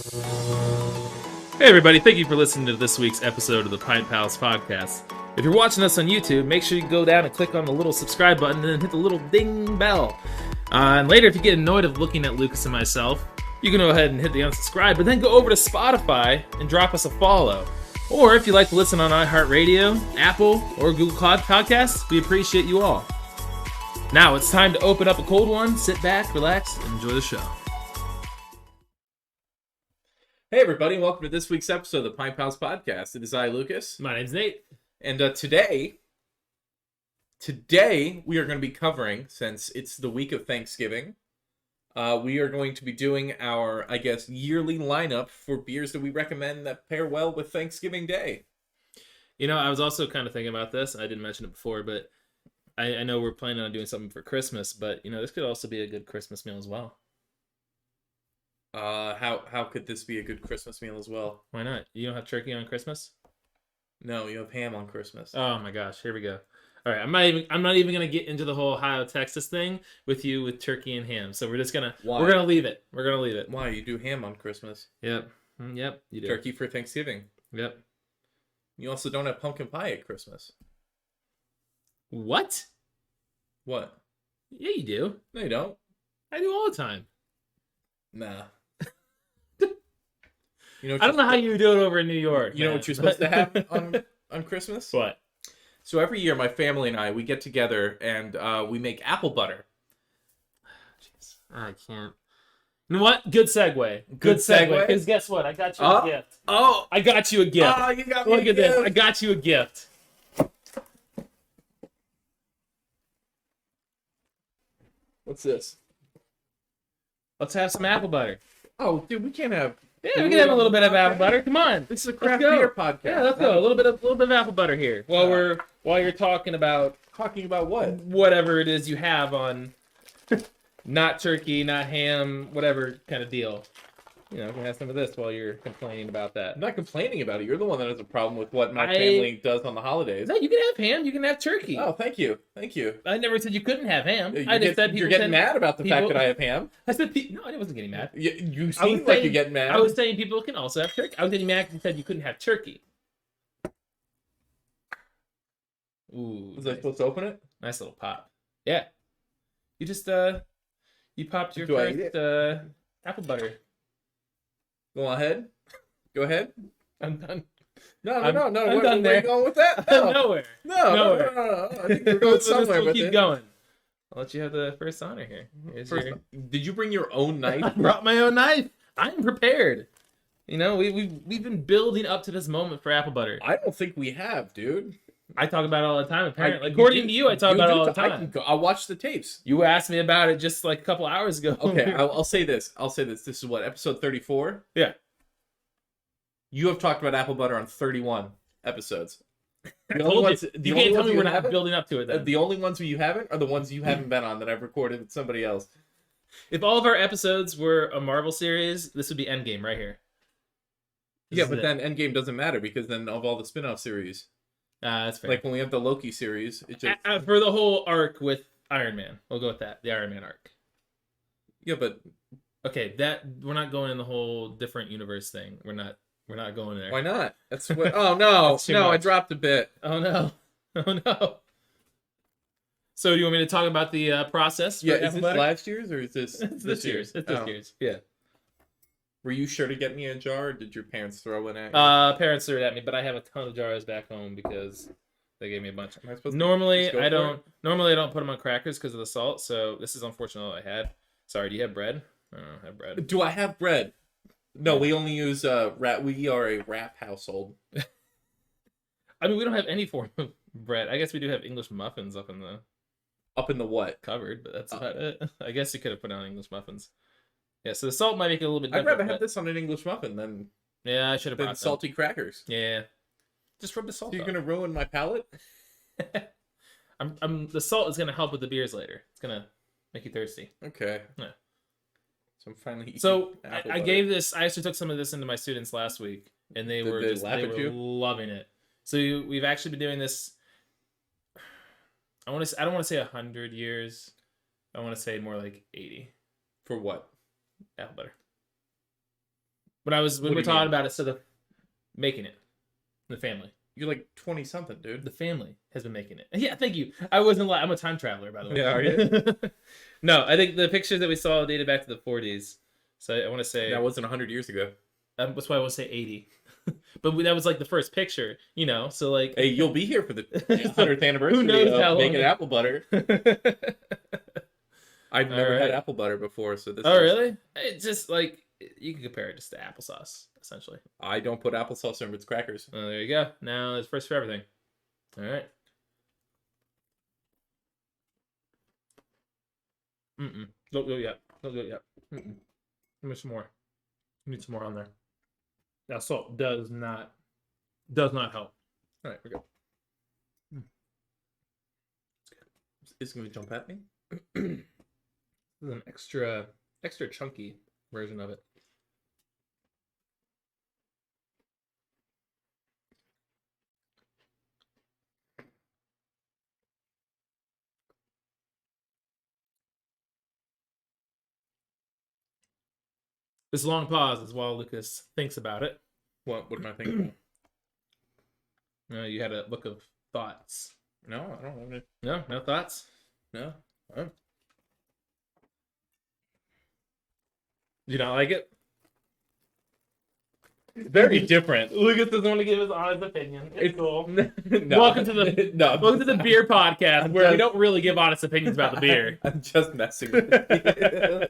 Hey everybody, thank you for listening to this week's episode of the Pint Pals podcast. If you're watching us on YouTube, make sure you go down and click on the little subscribe button and then hit the little ding bell. And later, if you get annoyed of looking at Lucas and myself, you can go ahead and hit the unsubscribe, but then go over to Spotify and drop us a follow. Or if you like to listen on iHeartRadio, Apple, or Google Podcasts, we appreciate you all. Now it's time to open up a cold one, sit back, relax, and enjoy the show. Hey everybody, welcome to this week's episode of the Pint Pals podcast. It is I, Lucas. My name's Nate. And today we are going to be covering, since it's the week of Thanksgiving, we are going to be doing our, yearly lineup for beers that we recommend that pair well with Thanksgiving Day. You know, I was also kind of thinking about this. I didn't mention it before, but I know we're planning on doing something for Christmas, but, you know, this could also be a good Christmas meal as well. How could this be a good Christmas meal as well? Why not? You don't have turkey on Christmas? No, you have ham on Christmas. Oh my gosh, here we go. All right, I'm not even gonna get into the whole Ohio, Texas thing with you with turkey and ham. So we're gonna leave it. We're gonna leave it. Why? You do ham on Christmas. Yep. Yep. You do. Turkey for Thanksgiving. Yep. You also don't have pumpkin pie at Christmas. What? What? Yeah, you do. No, you don't. I do all the time. Nah. I don't know how you do it over in New York. You know what you're supposed to have on Christmas? What? So every year, my family and I, we get together and we make apple butter. Jeez, I can't. You know what? Good segue. Good segue. Because guess what? I got you a gift. Oh! I got you a gift. Oh, you got me Look at this. I got you a gift. What's this? Let's have some apple butter. Oh, dude, we can't have... Yeah, we can have a little bit of apple butter. Come on. This is a craft beer podcast. Yeah, let's go. A little bit of apple butter here. While you're talking about what? Whatever it is you have on not turkey, not ham, whatever kind of deal. You know, you can have some of this while you're complaining about that. I'm not complaining about it. You're the one that has a problem with what my family does on the holidays. No, you can have ham. You can have turkey. Oh, thank you. I never said you couldn't have ham. You're getting mad about the fact that I have ham. I said, no, I wasn't getting mad. You seem like you're getting mad. I was saying people can also have turkey. I was getting mad because you said you couldn't have turkey. Ooh. Was I supposed to open it? Nice little pop. Yeah. You just, you popped your first apple butter. Go ahead. Go ahead. I'm done. No. I'm done Where there. are you going with that? No. Nowhere. No. I think we're going somewhere with keep it. Going. I'll let you have the first honor here. Did you bring your own knife? I brought my own knife. I'm prepared. You know, we've been building up to this moment for apple butter. I don't think we have, dude. I talk about it all the time, apparently. According to you, I talk about it all the time. I'll watch the tapes. You asked me about it just like a couple hours ago. Okay, I'll say this. This is what, episode 34? Yeah. You have talked about apple butter on 31 episodes. You can't tell me we're not building up to it then. The only ones you haven't are the ones you haven't been on that I've recorded with somebody else. If all of our episodes were a Marvel series, this would be Endgame right here. Then Endgame doesn't matter because then of all the spin-off series. That's fair. Like when we have the Loki series, it just... for the whole arc with Iron Man. We'll go with that. The Iron Man arc. Yeah, but... Okay, we're not going in the whole different universe thing. We're not going there. Why not? That's what... Oh, no. No, I dropped a bit. Oh, no. Oh, no. So do you want me to talk about the process? Yeah, is this last year's or is this... It's this year's. It's this year's. Yeah. Were you sure to get me a jar, or did your parents throw it at you? Parents threw it at me, but I have a ton of jars back home because they gave me a bunch. Normally, I don't put them on crackers because of the salt, so this is unfortunate I had. Sorry, do you have bread? I don't have bread. Do I have bread? No, we only use wrap. We are a wrap household. I mean, we don't have any form of bread. I guess we do have English muffins up in the what? Cupboard, but that's about it. I guess you could have put on English muffins. Yeah, so the salt might make it a little bit different. I'd rather have this on an English muffin than... Yeah, I should have brought salty crackers. Yeah. Just rub the salt. So you're going to ruin my palate? The salt is going to help with the beers later. It's going to make you thirsty. Okay. Yeah. So I'm finally eating I gave this... I actually took some of this into my students last week, and they were loving it. So we've actually been doing this... I don't want to say 100 years. I want to say more like 80. For what? Apple butter. when we're talking about it, so the making it, the family. You're like 20 something, dude. The family has been making it. Yeah, thank you. I wasn't I'm a time traveler, by the way. Yeah, are you? No, I think the pictures that we saw dated back to the 40s. So I want to say that wasn't 100 years ago. That's why I want to say 80. But that was like the first picture, you know. So like, hey, you'll be here for the 100th anniversary. Who knows how long making apple butter? I've never had apple butter before, so this. Oh, really? It's just like you can compare it just to applesauce, essentially. I don't put applesauce in Ritz crackers. Oh, there you go. Now it's first for everything. All right. Don't go yet. Don't go yet. Give me some more. Need some more on there. That salt does not help. All right, we're good. It's gonna jump at me. This is an extra chunky version of it. This long pause is while Lucas thinks about it. What am I thinking about? You had a look of thoughts. No, I don't have any. No thoughts? No. Do you not like it? Very different. Lucas doesn't want to give his honest opinion. It's cool. No. Welcome to the beer podcast where we don't really give honest opinions about the beer. I'm just messing with you.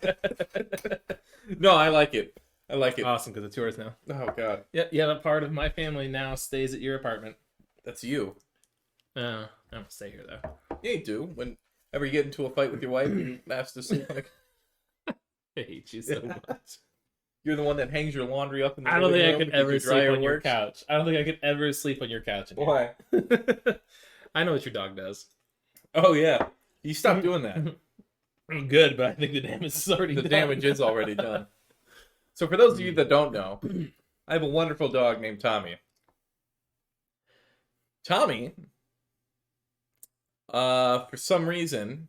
No, I like it. I like it. Awesome, because it's yours now. Oh, God. Yep, yeah, a part of my family now stays at your apartment. That's you. I don't stay here, though. Yeah, you do. Whenever you get into a fight with your wife, you ask to sleep. Like, I hate you so much. You're the one that hangs your laundry up in the I don't living think I room could ever because your sleep dryer on your works. couch. I don't think I could ever sleep on your couch. Why? I know what your dog does. Oh, yeah. You stopped doing that. I'm good, but I think the damage is already done. The damage is already done. So for those of you that don't know, I have a wonderful dog named Tommy. Tommy, for some reason,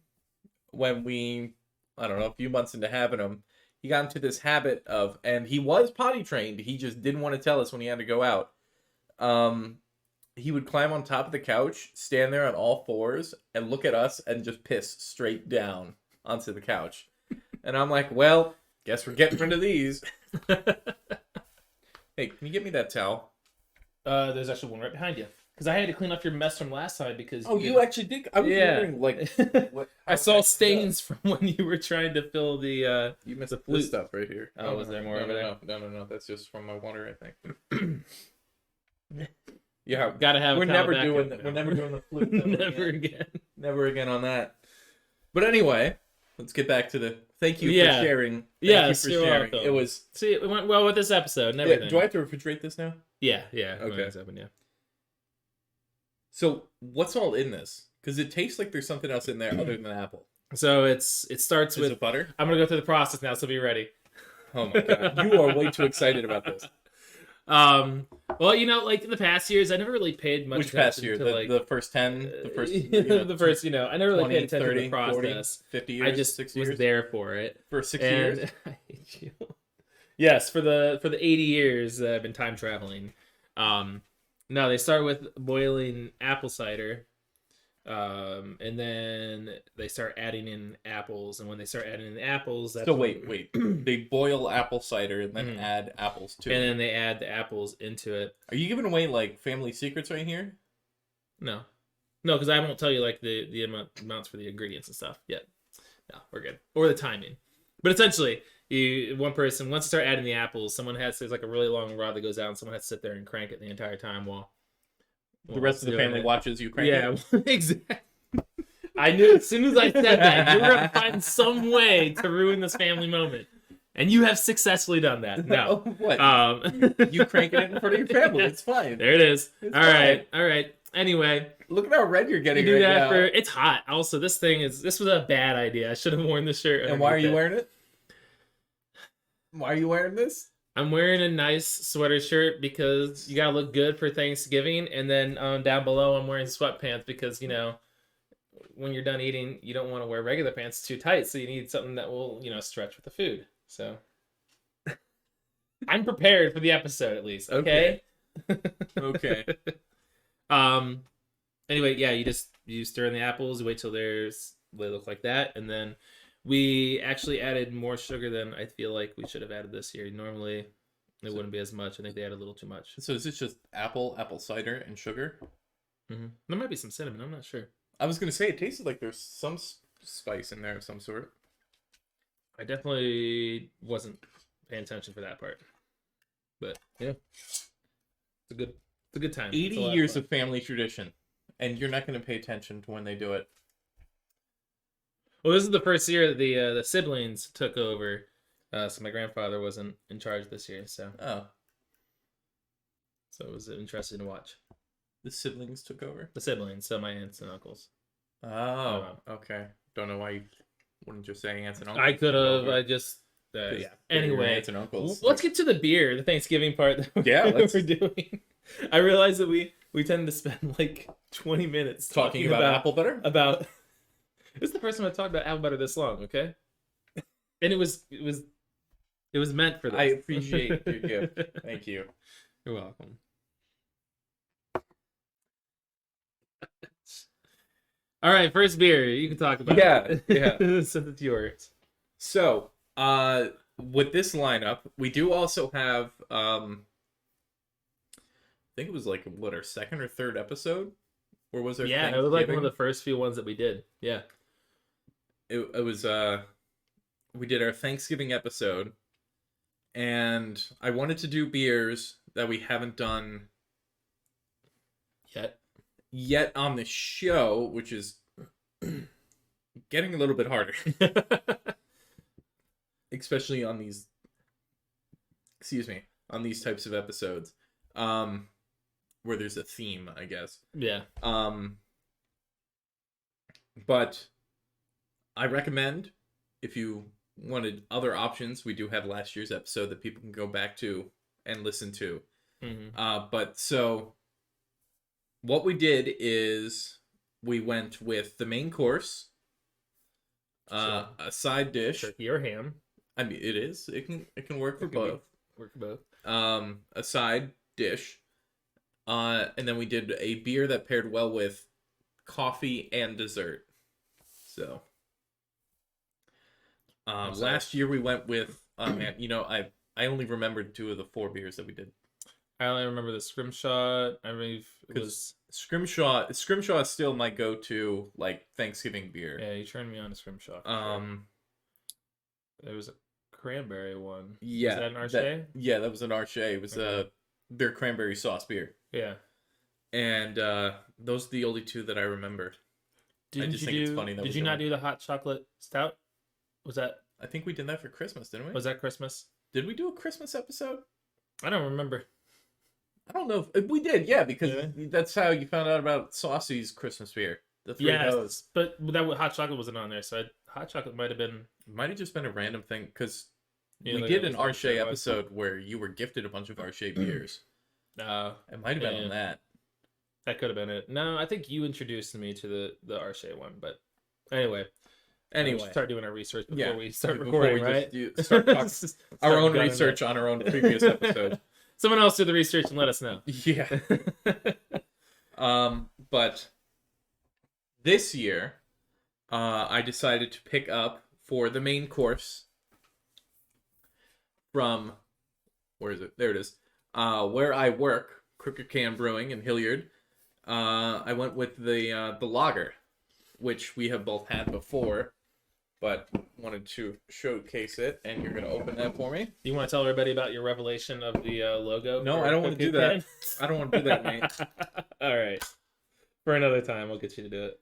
when I don't know, a few months into having him, he got into this habit of, and he was potty trained, he just didn't want to tell us when he had to go out. He would climb on top of the couch, stand there on all fours, and look at us and just piss straight down onto the couch. And I'm like, well, guess we're getting rid of these. Hey, can you get me that towel? There's actually one right behind you. Because I had to clean up your mess from last time because... Oh, you actually did? I was wondering, like... I saw stains from when you were trying to fill the... You missed the flute stuff right here. Oh, was there more over there? No. That's just from my water, I think. Yeah, gotta have. We're never doing the flute. Never again on that. But anyway, let's get back to the. Thank you for sharing. Thank you for sharing. Welcome. It was. See, it went well with this episode and everything. Do I have to refrigerate this now? Yeah. Okay. Open, yeah. So what's all in this? Because it tastes like there's something else in there other than apple. So it starts with it butter. I'm gonna go through the process now, so be ready. Oh my god, you are way too excited about this. Well, you know, like in the past years, I never really paid much attention past year? to the first 10, the first, the first, I never really 20, paid attention 30, to the process. 40, 50 years, I just 6 was years? there for it. For 6 years? I hate you. Yes, for the 80 years I've been time traveling. No, they start with boiling apple cider. And then they start adding in apples, and when they start adding in the apples, that's wait. They boil apple cider and then add apples too. And then they add the apples into it. Are you giving away like family secrets right here? No, because I won't tell you like the amounts for the ingredients and stuff yet. No, we're good. Or the timing. But essentially, one person, once you start adding the apples, there's like a really long rod that goes out, and someone has to sit there and crank it the entire time while the rest of the family watches you crank it. Yeah, exactly. I knew as soon as I said that, you were going to find some way to ruin this family moment. And you have successfully done that. No. What? You crank it in front of your family. It's fine. There it is. All right. Anyway. Look at how red you're getting you do right that now. It's hot. Also, this was a bad idea. I should have worn this shirt. And why are you wearing it? Why are you wearing this? I'm wearing a nice sweater shirt because you gotta look good for Thanksgiving, and then down below I'm wearing sweatpants because when you're done eating you don't want to wear regular pants too tight, so you need something that will stretch with the food. So I'm prepared for the episode at least. Okay. Okay. Anyway, yeah, you stir in the apples, you wait till they look like that, and then we actually added more sugar than I feel like we should have added this year. Normally, it wouldn't be as much. I think they added a little too much. So is this just apple cider, and sugar? Mm-hmm. There might be some cinnamon. I'm not sure. I was gonna say it tasted like there's some spice in there of some sort. I definitely wasn't paying attention for that part, but yeah, it's a good time. 80 years of family tradition, and you're not gonna pay attention to when they do it. Well, this is the first year that the siblings took over, so my grandfather wasn't in charge this year. So it was interesting to watch. The siblings took over? The siblings, so my aunts and uncles. Oh, okay. Don't know why you wouldn't just say aunts and uncles. I could have. I just yeah. Anyway, aunts and uncles. Let's get to the beer, the Thanksgiving part that we're doing. I realized that we tend to spend like 20 minutes talking about apple butter. This is the first time I've talked about apple butter this long. Okay, and it was meant for this. I appreciate your gift. Thank you. You're welcome. All right, first beer. You can talk about it. Yeah. Send it to yours. So, with this lineup, we do also have, I think it was like, what, our second or third episode? Or was there? Yeah, it was like one of the first few ones that we did. Yeah. It was, we did our Thanksgiving episode, and I wanted to do beers that we haven't done yet on the show, which is getting a little bit harder. Especially on these types of episodes. Where there's a theme, I guess. Yeah. But I recommend, if you wanted other options, we do have last year's episode that people can go back to and listen to. Mm-hmm. But so what we did is we went with the main course, a side dish, turkey or ham. I mean, it is. It can work for both. Work for both. A side dish, and then we did a beer that paired well with coffee and dessert. So, last year we went with. Man, I only remembered 2 of the 4 beers that we did. I only remember the Scrimshaw. I mean, it was Scrimshaw. Scrimshaw is still my go-to like Thanksgiving beer. Yeah, you turned me on to Scrimshaw. There was a cranberry one. Yeah, was that an Arche? Yeah, that was an Arche. It was their cranberry sauce beer. Yeah, and those are the only 2 that I remember. It's funny. Did you not do the hot chocolate stout? Was that? I think we did that for Christmas, didn't we? Was that Christmas? Did we do a Christmas episode? I don't remember. I don't know if we did. Yeah, because that's how you found out about Saucy's Christmas beer. The 3 O's. But that hot chocolate wasn't on there, so hot chocolate might have just been a random thing because we did an Arche episode where you were gifted a bunch of Arche beers. It might have been on that. That could have been it. No, I think you introduced me to the Arche one, but anyway. We should start doing our research before we start recording, right? Start our own research on our own previous episode. Someone else do the research and let us know. Yeah. But this year, I decided to pick up for the main course from, where is it? There it is. Where I work, Crooked Can Brewing in Hilliard. I went with the lager, which we have both had before, but wanted to showcase it, and you're going to open that for me. You want to tell everybody about your revelation of the logo? No, I don't want to do that. I don't want to do that, mate. All right. For another time, we'll get you to do it.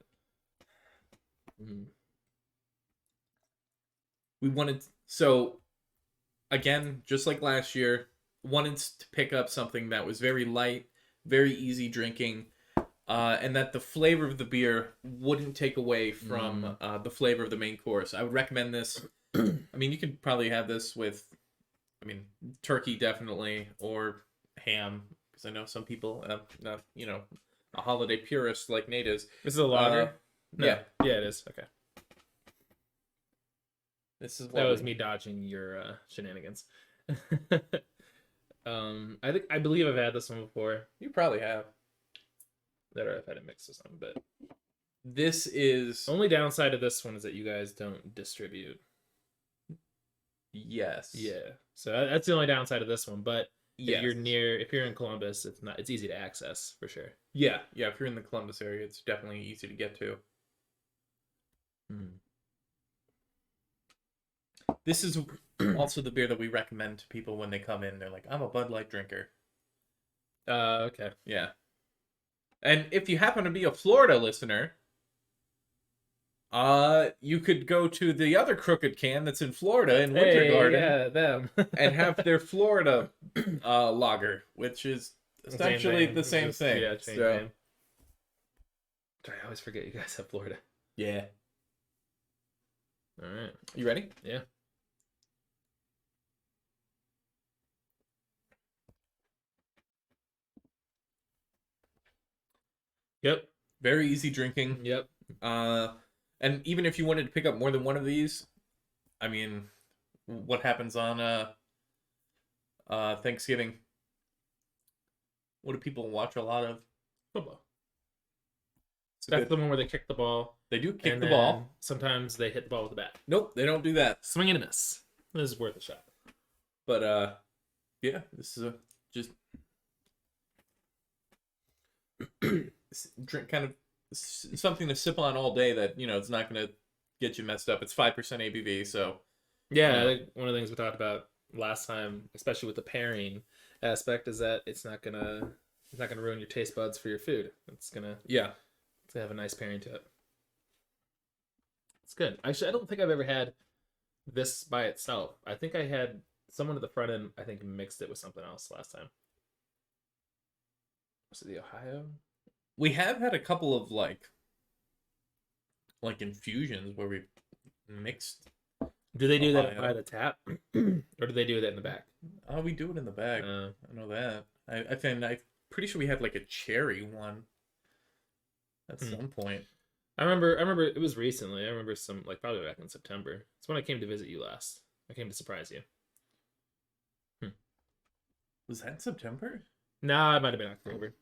We wanted... So, again, just like last year, wanted to pick up something that was very light, very easy drinking, and that the flavor of the beer wouldn't take away from the flavor of the main course. I would recommend this. I mean, you could probably have this with, turkey definitely, or ham, because I know some people, a holiday purist like Nate is. This is a lager? No. Yeah. Yeah, it is. Okay. That was me dodging your shenanigans. I believe I've had this one before. You probably have. That or I've had it mixed with something, but this is only downside of this one is that you guys don't distribute. Yes. Yeah. So that's the only downside of this one, but yes. if you're in Columbus, it's easy to access for sure. Yeah. If you're in the Columbus area, it's definitely easy to get to. This is also the beer that we recommend to people when they come in. They're like, I'm a Bud Light drinker. Okay. Yeah. And if you happen to be a Florida listener, you could go to the other Crooked Can that's in Florida in Winter Garden. Yeah, them. And have their Florida lager, which is essentially the same thing. Yeah, same name. Sorry, I always forget you guys have Florida. Yeah. All right. You ready? Yeah. Yep. Very easy drinking. Yep. And even if you wanted to pick up more than one of these, I mean, what happens on Thanksgiving? What do people watch a lot of? Football. That's the one where they kick the ball. They do kick the ball. Sometimes they hit the ball with the bat. Nope, they don't do that. Swing and a miss. This is worth a shot. But yeah, this is just drink, kind of something to sip on all day that, it's not going to get you messed up. It's 5% ABV, so yeah, I think one of the things we talked about last time, especially with the pairing aspect, is that it's not gonna ruin your taste buds for your food. It's gonna have a nice pairing to it. It's good. Actually, I don't think I've ever had this by itself. I think I had someone at the front end, I think, mixed it with something else last time. Was it the Ohio? We have had a couple of like infusions where we mixed. Do they do that by the tap, or do they do that in the back? Oh, we do it in the back. I know that. I'm pretty sure we had like a cherry one at some point. I remember it was recently. I remember some, like, probably back in September. It's when I came to visit you last. I came to surprise you. Was that in September? Nah, it might have been October.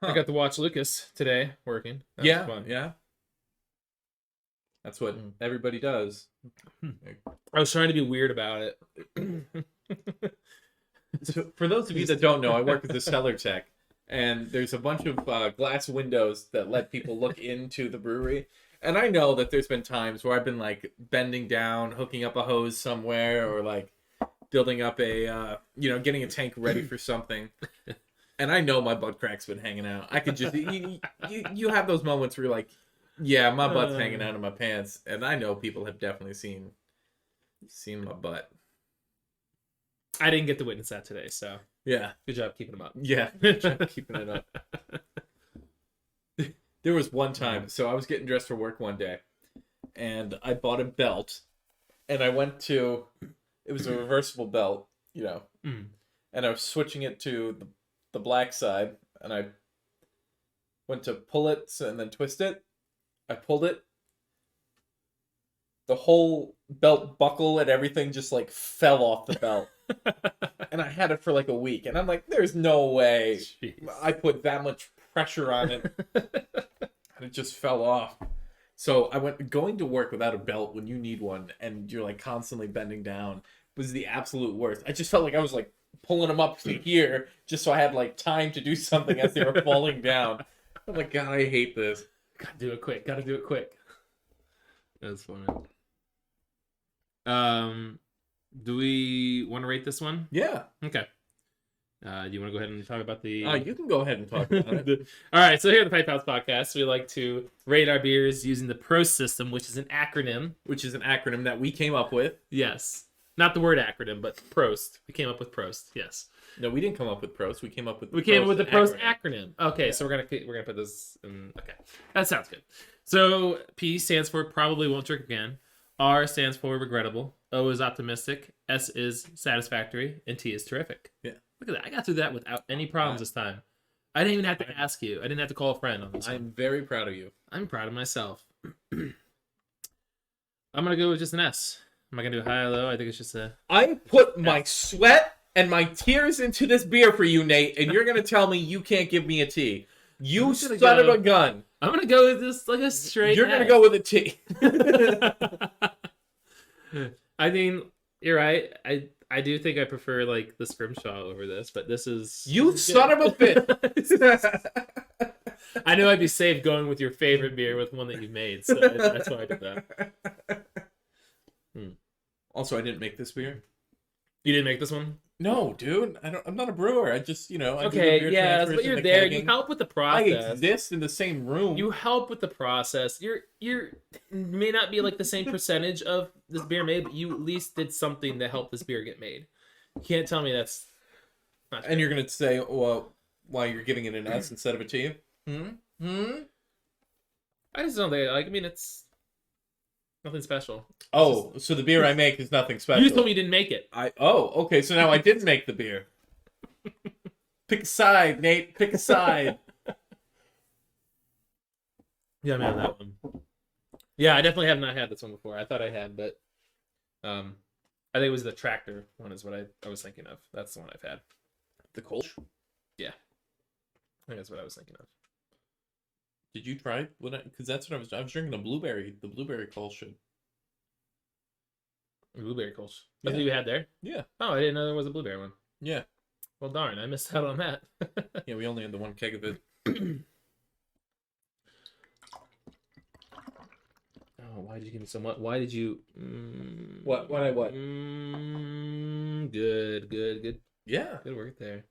I got to watch Lucas today working. That was fun. Yeah. That's what everybody does. I was trying to be weird about it. So for those of you that don't know, I work as a cellar tech, and there's a bunch of glass windows that let people look into the brewery. And I know that there's been times where I've been like bending down, hooking up a hose somewhere, or like building up a, getting a tank ready for something. And I know my butt crack's been hanging out. I could just, you have those moments where you're like, yeah, my butt's hanging out of my pants. And I know people have definitely seen my butt. I didn't get to witness that today, so yeah. Good job keeping them up. Yeah, good job keeping it up. There was one time, so I was getting dressed for work one day, and I bought a belt, and I went to, it was a reversible belt, and I was switching it to the black side, and I went to pull it and then twist it. I pulled it. The whole belt buckle and everything just like fell off the belt. And I had it for like a week, and I'm like, there's no way I put that much pressure on it. And it just fell off. So going to work without a belt when you need one and you're like constantly bending down was the absolute worst. I just felt like I was like pulling them up to here just so I had like time to do something as they were falling down. I'm like, God, I hate this. Gotta do it quick. That's funny. Do we want to rate this one? Yeah. Okay. Do you want to go ahead and talk about the... You can go ahead and talk about it. All right, so here at the Pint Pals Podcast, we like to rate our beers using the PROST system, which is an acronym. Which is an acronym that we came up with. Yes. Not the word acronym, but PROST. We came up with PROST, yes. No, we didn't come up with PROST. We came up with the PROST acronym. Okay, yeah. So we're gonna put this in... Okay, that sounds good. So P stands for probably won't drink again. R stands for regrettable. O is optimistic. S is satisfactory. And T is terrific. Yeah. Look at that. I got through that without any problems this time. I didn't even have to ask you. I didn't have to call a friend on this one. I'm very proud of you. I'm proud of myself. I'm going to go with just an S. Am I gonna do high or low? I think it's just a. I put my sweat and my tears into this beer for you, Nate, and you're gonna tell me you can't give me a T. You son of a gun. I'm gonna go with this like a straight. You're gonna go with a T. I mean, you're right. I do think I prefer like the Scrimshaw over this, but this is son of a bitch. I knew I'd be safe going with your favorite beer with one that you made, so that's why I did that. Also, I didn't make this beer. You didn't make this one? No, dude. I'm not a brewer. I just, I okay, do the beer yeah, but you're there. You help with the process. I exist in the same room. You help with the process. You may not be like the same percentage of this beer made, but you at least did something to help this beer get made. You can't tell me that's not true. And you're gonna say, well, why you're giving it an S instead of a T? I just don't think. Like, I mean, it's nothing special. Oh, so the beer I make is nothing special. You told me you didn't make it. Okay, so now I did make the beer. Pick a side, Nate. Pick a side. Yeah, man, that one. Yeah, I definitely have not had this one before. I thought I had, but I think it was the tractor one is what I was thinking of. That's the one I've had. The Kolsch? Yeah. I think that's what I was thinking of. Did you try? Because that's what I was drinking the blueberry Kolsch. Blueberry Kolsch. That's what you had there? Yeah. Oh, I didn't know there was a blueberry one. Yeah. Well, darn, I missed out on that. Yeah, we only had the one keg of it. Oh, why did you give me so much? Why did you... What? What? Good. Yeah. Good work there.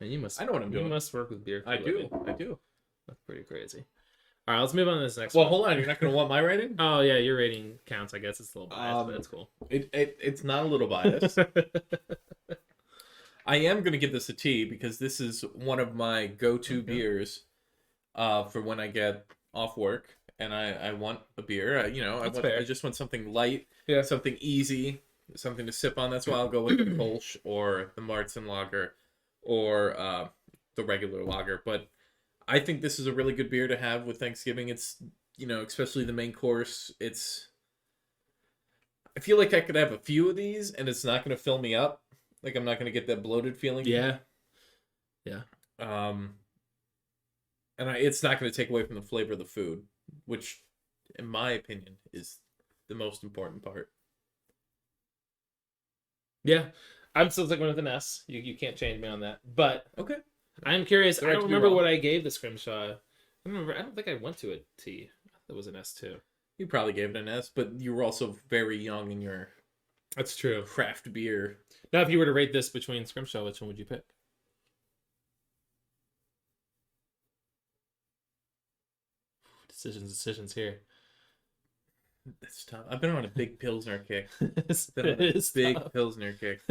And you must... I know what I'm doing. You must work with beer. I do. That's pretty crazy. All right, let's move on to this next one. one. Well, hold on. You're not going to want my rating? Oh, yeah, your rating counts. I guess it's a little biased, but that's cool. It's not a little biased. I am going to give this a T because this is one of my go-to beers for when I get off work and I want a beer. I just want something light, something easy, something to sip on. That's why I'll go with the Kolsch or the Marzen Lager or the regular lager. But I think this is a really good beer to have with Thanksgiving. It's, especially the main course. I feel like I could have a few of these and it's not going to fill me up. Like, I'm not going to get that bloated feeling. Yeah. And it's not going to take away from the flavor of the food, which, in my opinion, is the most important part. Yeah. I'm still sticking with an S. You can't change me on that. But okay, I'm curious. I don't remember what I gave the Scrimshaw. I don't think I went to a T. That was an S too. You probably gave it an S, but you were also very young in your... That's true. Craft beer. Now, if you were to rate this between Scrimshaw, which one would you pick? Decisions here. That's tough. I've been on a big Pilsner kick. Pilsner kick.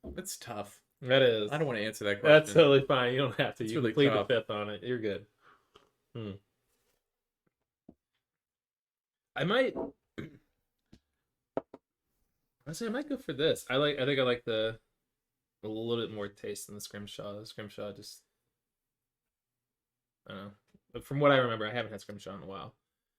That's tough. That is. I don't want to answer that question. That's totally fine. You don't have to. It's You really plead the tough. fifth on it. You're good. I might go for this. I think I like a little bit more taste than the Scrimshaw. The Scrimshaw just, I don't know. But from what I remember, I haven't had Scrimshaw in a while.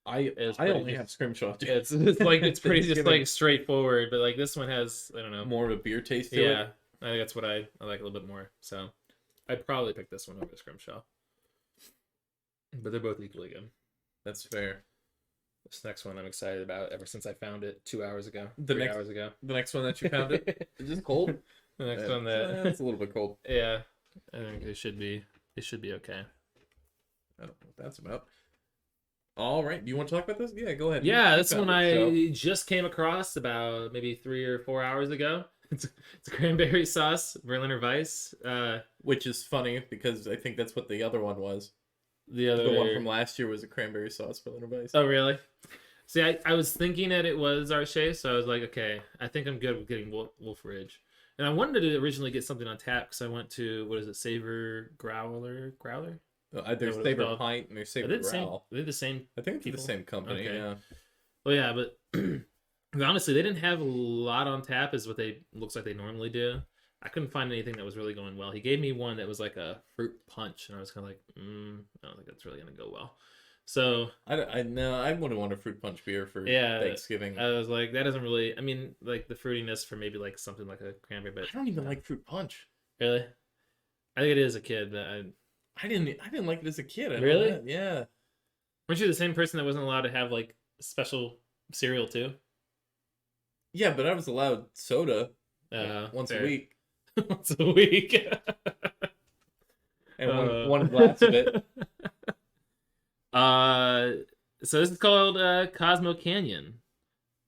I only have Scrimshaw. Dude. It's it's pretty just like straightforward, but like this one has, I don't know, more of a beer taste to it. Yeah, I think that's what I like a little bit more. So I'd probably pick this one over Scrimshaw. But they're both equally good. That's fair. This next one I'm excited about ever since I found it 2 hours ago. The 3 hours ago. The next one that you found it? Is this cold? The next one that it's a little bit cold. Yeah. I think it should be okay. I don't know what that's about. All right. Do you want to talk about this? Yeah, go ahead. Yeah, this one I just came across about maybe 3 or 4 hours ago. It's cranberry sauce, Berliner Weiss. Which is funny because I think that's what the other one was. The one from last year was a cranberry sauce Berliner Weiss. Oh, really? See, I was thinking that it was Arche, so I was like, okay, I think I'm good with getting Wolf Ridge. And I wanted to originally get something on tap because I went to, what is it, Savor Growler? There's Savor Pint and there's Savor Growl. They're the same. I think it's the same company. Okay. Yeah. Well, yeah, but honestly, they didn't have a lot on tap, is what looks like they normally do. I couldn't find anything that was really going well. He gave me one that was like a fruit punch, and I was kind of like, I don't think that's really gonna go well. So I wouldn't want a fruit punch beer for Thanksgiving. I was like, that doesn't really. I mean, like the fruitiness for maybe like something like a cranberry, but I don't even like fruit punch. Really, I think it is a kid, but I didn't like it as a kid. Really? Yeah. Weren't you the same person that wasn't allowed to have like special cereal too? Yeah, but I was allowed soda once a week. Once a week. And one glass of it. So this is called Cosmo Canyon.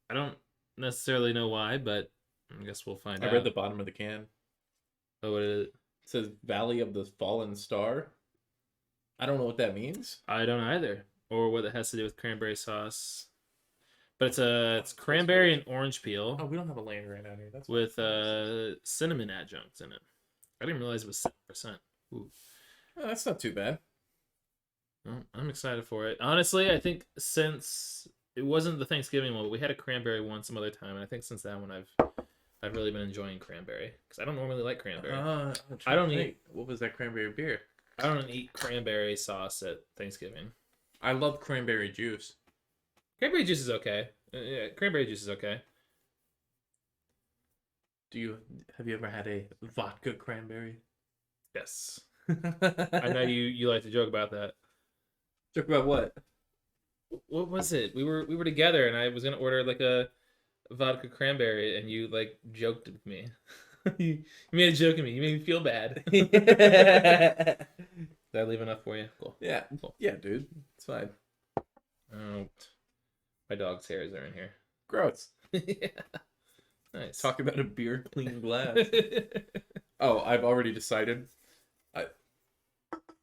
I don't necessarily know why, but I guess we'll find out. I read the bottom of the can. Oh, what is it? It says Valley of the Fallen Star. I don't know what that means. I don't either, or what it has to do with cranberry sauce. But it's cranberry and orange peel. Oh, we don't have a lane right out here. That's with cinnamon adjuncts in it. I didn't realize it was 7%. Ooh. Oh, that's not too bad. Well, I'm excited for it. Honestly, I think since it wasn't the Thanksgiving one, but we had a cranberry one some other time, and I think since that one I've really been enjoying cranberry because I don't normally like cranberry. I don't eat. What was that cranberry beer? I don't eat cranberry sauce at Thanksgiving. I love cranberry juice. Cranberry juice is okay. Yeah, cranberry juice is okay. Have you ever had a vodka cranberry? Yes. I know you like to joke about that. Joke about what? What was it? We were together, and I was gonna order like a vodka cranberry, and you like joked with me. You made a joke at me. You made me feel bad. Did I leave enough for you? Cool. Yeah. Cool. Yeah, dude. It's fine. Oh, my dog's hairs are in here. Gross. Yeah. Nice. Talk about a beer clean glass. Oh, I've already decided.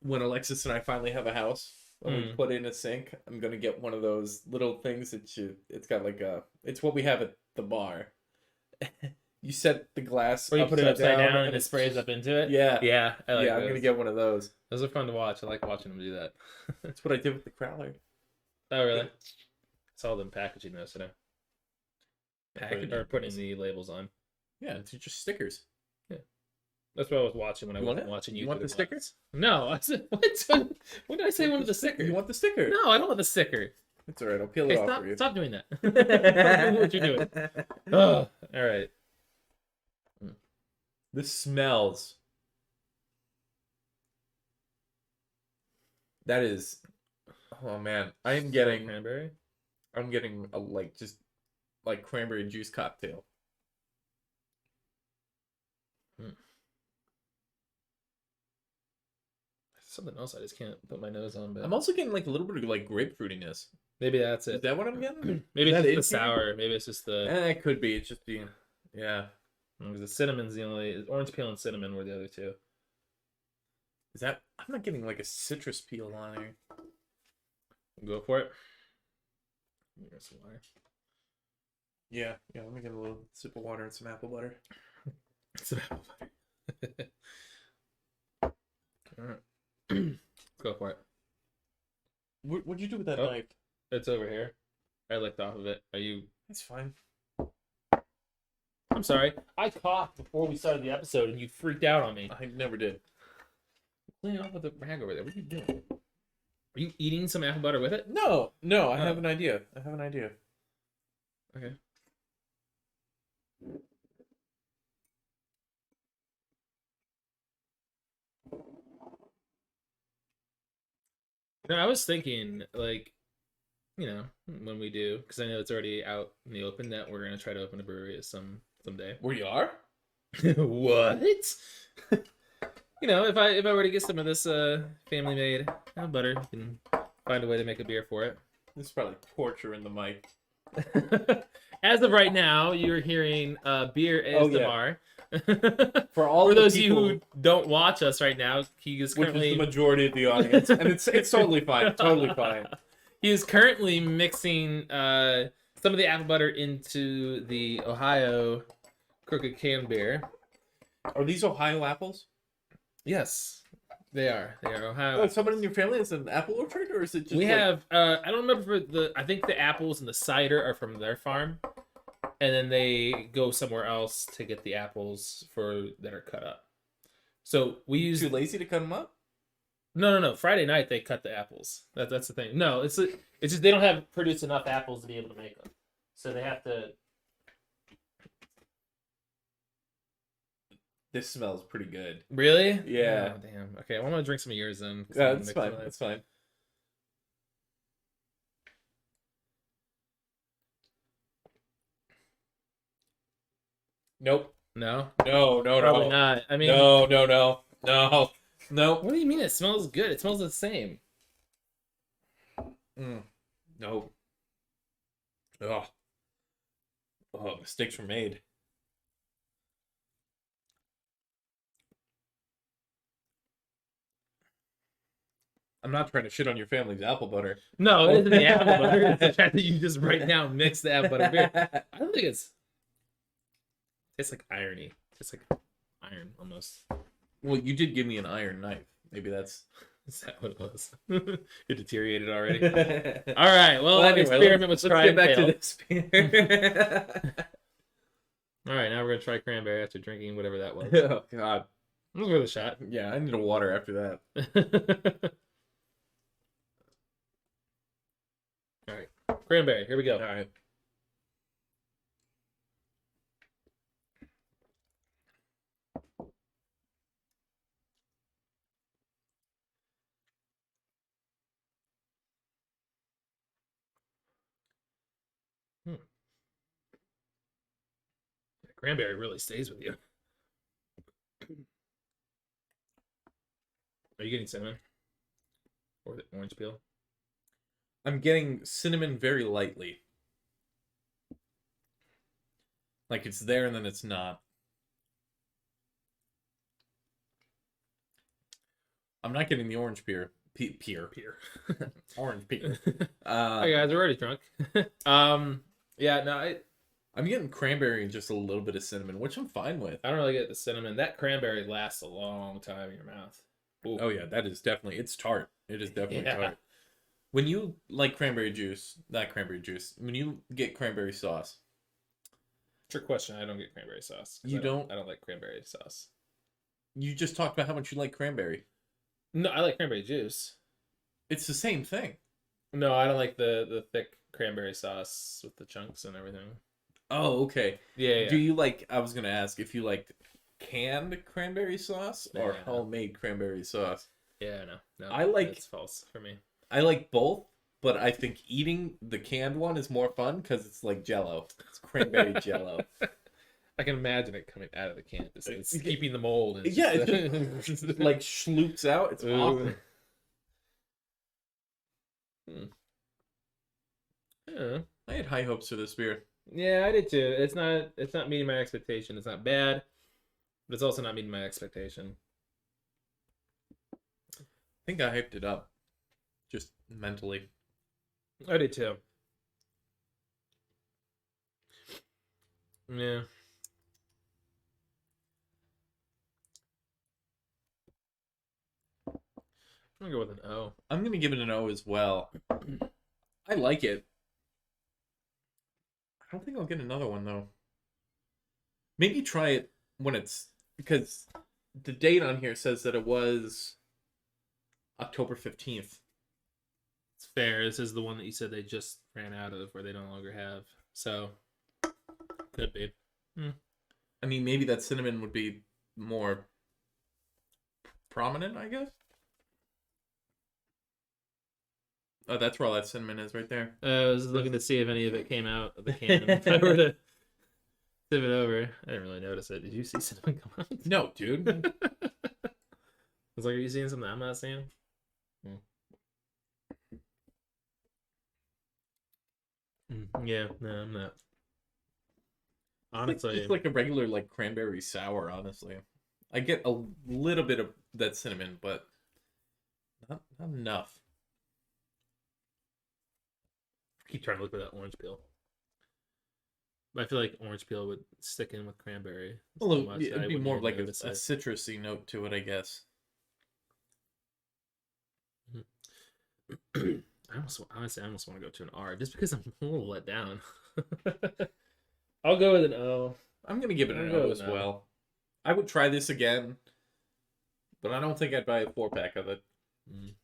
When Alexis and I finally have a house, when we put in a sink, I'm gonna get one of those little things it's got like it's what we have at the bar. You set the glass or you put it upside down and it sprays up into it. Yeah. Yeah, I like those. I'm gonna get one of those. Those are fun to watch. I like watching them do that. That's what I did with the Crowler. Oh, really? I saw them packaging those today. Or putting the labels on. Yeah, it's just stickers. Yeah. That's what I was watching when I wasn't watching YouTube. You want the stickers? No. I said, what? When did I say I wanted the sticker? You want the sticker? No, I don't want the sticker. It's alright, I'll peel it off for you. Stop doing that. Stop what you're doing. Oh, alright. This smells. That is... Oh, man. I'm getting... Cranberry? I'm getting a, like cranberry juice cocktail. Something else I just can't put my nose on. But I'm also getting like a little bit of like grapefruitiness. Maybe that's it. Is that what I'm getting? Maybe it's just the sour. Maybe it's just the... It could be. It's just being... Yeah. Because the cinnamon's the only... Orange peel and cinnamon were the other two. Is that... I'm not getting like a citrus peel on here. Go for it. Here's some water. Yeah. Let me get a little sip of water and some apple butter. Some apple butter. All right. Go for it. What'd you do with that knife? It's over here. I licked off of it. Are you... It's fine. I'm sorry. I coughed before we started the episode and you freaked out on me. I never did. Clean it off with the rag over there. What are you doing? Are you eating some apple butter with it? No. I have an idea. Okay. I was thinking, like, when we do, because I know it's already out in the open, that we're gonna try to open a brewery someday. We are? What? If I were to get some of this family made butter, we can find a way to make a beer for it. This is probably torture in the mic. As of right now, you're hearing beer ASMR. For those of you who don't watch us right now, he is currently... Which is the majority of the audience, and it's totally fine. Totally fine. He is currently mixing some of the apple butter into the Ohio Crooked Can beer. Are these Ohio apples? Yes, they are. They are Ohio. Oh, someone in your family has an apple orchard, or is it just... have... I don't remember I think the apples and the cider are from their farm. And then they go somewhere else to get the apples that are cut up. So we use... Too lazy to cut them up? No. Friday night they cut the apples. That's the thing. No, it's just they don't have produced enough apples to be able to make them, so they have to. This smells pretty good. Really? Yeah. Oh, damn. Okay, well, I'm gonna drink some of yours then. Yeah, that's fine. That's fine. Nope. No. No. Probably not. I mean, no. What do you mean? It smells good. It smells the same. No. Oh, mistakes were made. I'm not trying to shit on your family's apple butter. No, it isn't the apple butter. It's the fact that you just right now mix the apple butter beer. I don't think it's like irony. It's like iron almost. Well, you did give me an iron knife. Maybe that's... Is that what it was? It deteriorated already. All right. Well, anyway, experiment with let's get back to this beer. All right, now we're gonna try cranberry after drinking whatever that was. Oh God, it was worth a shot. Yeah, I need a water after that. All right, cranberry. Here we go. All right. Cranberry really stays with you. Are you getting cinnamon? Or the orange peel? I'm getting cinnamon very lightly. Like it's there and then it's not. I'm not getting the orange pear. Orange pear. Hey guys, we're already drunk. Yeah, no, I'm getting cranberry and just a little bit of cinnamon, which I'm fine with. I don't really get the cinnamon. That cranberry lasts a long time in your mouth. Ooh. Oh yeah, that is definitely, it's tart. It is definitely tart. When you like cranberry juice, when you get cranberry sauce. Trick question, I don't get cranberry sauce. You don't? I don't like cranberry sauce. You just talked about how much you like cranberry. No, I like cranberry juice. It's the same thing. No, I don't like the thick cranberry sauce with the chunks and everything. Oh, okay. Yeah. Do you like, I was going to ask if you liked canned cranberry sauce or homemade cranberry sauce? Yeah, no. I like... That's false for me. I like both, but I think eating the canned one is more fun because it's like Jell-O. It's cranberry Jell-O. I can imagine it coming out of the can. It's keeping the mold. And it just like schloops out. It's awesome. Yeah. I had high hopes for this beer. Yeah, I did too. It's not meeting my expectation. It's not bad, but it's also not meeting my expectation. I think I hyped it up, just mentally. I did too. Yeah. I'm gonna go with an O. I'm gonna give it an O as well. I like it. I don't think I'll get another one though. Maybe try it when it's, because the date on here says that it was October 15th. It's fair. This is the one that you said they just ran out of, or they no longer have. So could be. I mean, maybe that cinnamon would be more prominent, I guess. Oh, that's where all that cinnamon is right there. I was looking to see if any of it came out of the can. If I were to tip it over, I didn't really notice it. Did you see cinnamon come out? No, dude. I was like, are you seeing something I'm not seeing? Yeah, no, I'm not. Honestly, it's like a regular like cranberry sour. Honestly, I get a little bit of that cinnamon, but not enough. I keep trying to look for that orange peel, but I feel like orange peel would stick in with cranberry. Well, it'd be more like a citrusy note to it, I guess. Honestly, I almost want to go to an R just because I'm a little let down. I'll go with an O. I'm gonna give it an O as well. I would try this again, but I don't think I'd buy a 4-pack of it. Mm.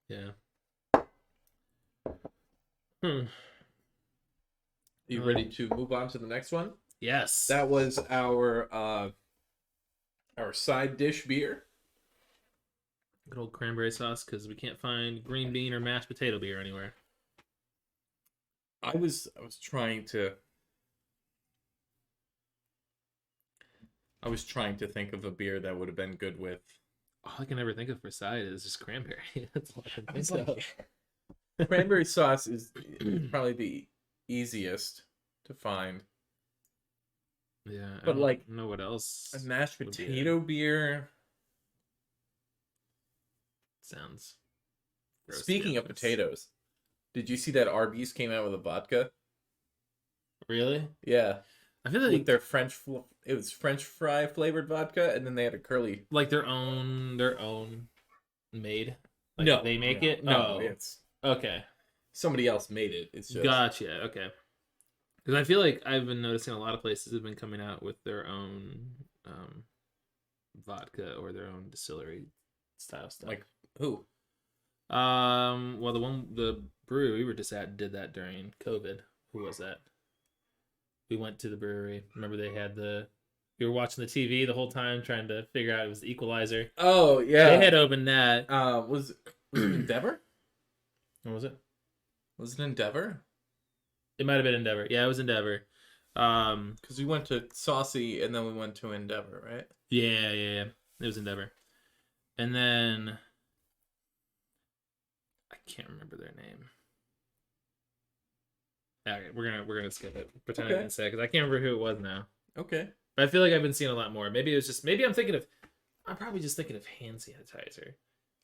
Yeah. You ready to move on to the next one? Yes. That was our side dish beer. Good old cranberry sauce, because we can't find green bean or mashed potato beer anywhere. I was trying to think of a beer that would have been good with. All I can ever think of for side is just cranberry. That's all I can think of. Cranberry sauce is probably the easiest to find. Yeah, but I don't know what else. A mashed potato beer. Sounds gross. Speaking of potatoes, did you see that Arby's came out with a vodka? Really? Yeah. I feel like with their it was French fry flavored vodka, and then they had a curly, like their own made. Like no, they make it. No, it's okay. Somebody else made it. It's just gotcha. Okay. Because I feel like I've been noticing a lot of places have been coming out with their own vodka or their own distillery style stuff. Like who? Well, the brewery we were just at did that during COVID. Who was that? We went to the brewery. Remember they had we were watching the TV the whole time trying to figure out it was the Equalizer. Oh yeah. They had opened that. Was it Endeavor? What was it? Was it Endeavor? It might have been Endeavor. Yeah, it was Endeavor. Because we went to Saucy and then we went to Endeavor, right? Yeah. It was Endeavor. And then I can't remember their name. Okay, we're gonna skip it. Pretend I didn't say it because I can't remember who it was now. Okay. But I feel like I've been seeing a lot more. Maybe I'm probably just thinking of hand sanitizer.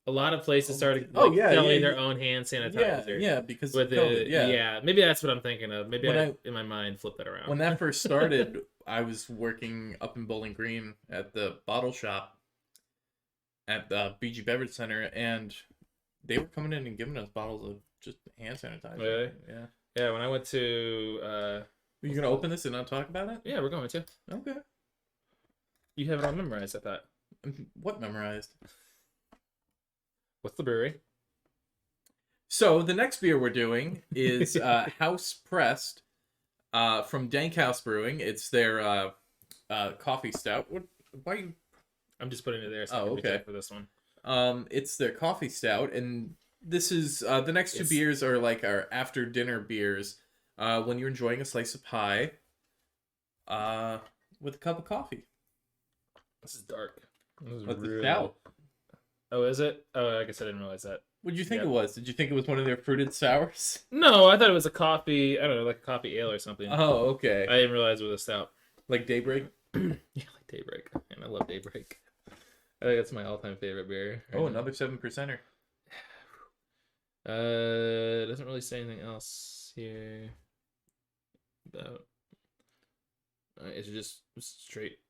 A lot of places started selling their own hand sanitizer. Yeah, because with COVID, yeah, maybe that's what I'm thinking of. Maybe in my mind flip that around. When that first started, I was working up in Bowling Green at the bottle shop at the BG Beverage Center, and they were coming in and giving us bottles of just hand sanitizer. Really? Yeah. Yeah, when I went to... Are you going to open this and not talk about it? Yeah, we're going to. Okay. You have it all memorized, I thought. What memorized? What's the brewery? So, the next beer we're doing is House Pressed from Dank House Brewing. It's their coffee stout. Why? I'm just putting it there so I can be checked for this one. It's their coffee stout, and this is the next two beers are like our after dinner beers when you're enjoying a slice of pie with a cup of coffee. This is dark. What's the stout? Oh, is it? Oh, I guess I didn't realize that. What did you think it was? Did you think it was one of their fruited sours? No, I thought it was a coffee. I don't know, like a coffee ale or something. Oh, okay. I didn't realize it was a stout. Like Daybreak? Yeah, like Daybreak. And I love Daybreak. I think that's my all-time favorite beer. Oh, another 7%er. It doesn't really say anything else here about. It's just straight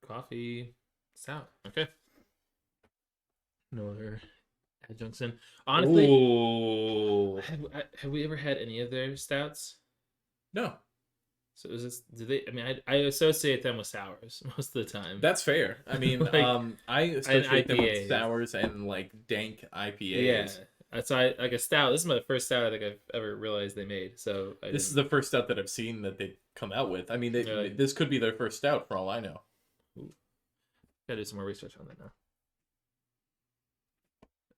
coffee stout. Okay. No other adjuncts in. Honestly, have we ever had any of their stouts? No. So is this? Do they? I mean, I associate them with sours most of the time. That's fair. I mean, like, I associate them with sours and like dank IPAs. Yeah. That's like a stout. This is my first stout I think I've ever realized they made. So this is the first stout that I've seen that they come out with. I mean, this could be their first stout for all I know. Ooh. Gotta do some more research on that now.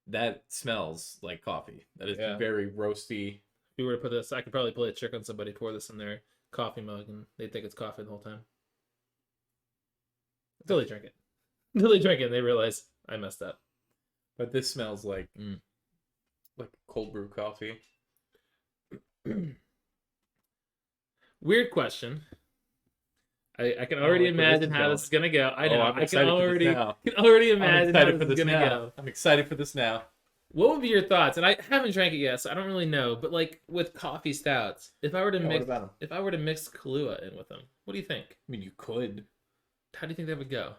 That smells like coffee. That is very roasty. If we were to put this, I could probably play a trick on somebody, pour this in their coffee mug, and they'd think it's coffee the whole time. Until they drink it. Until they drink it, and they realize I messed up. But this smells like cold brew coffee. Weird question. I can already imagine how this is gonna go. I know. I can already imagine how this is gonna go. I'm excited for this now. What would be your thoughts? And I haven't drank it yet, so I don't really know. But like with coffee stouts, if I were to mix Kahlua in with them, what do you think? I mean, you could. How do you think that would go?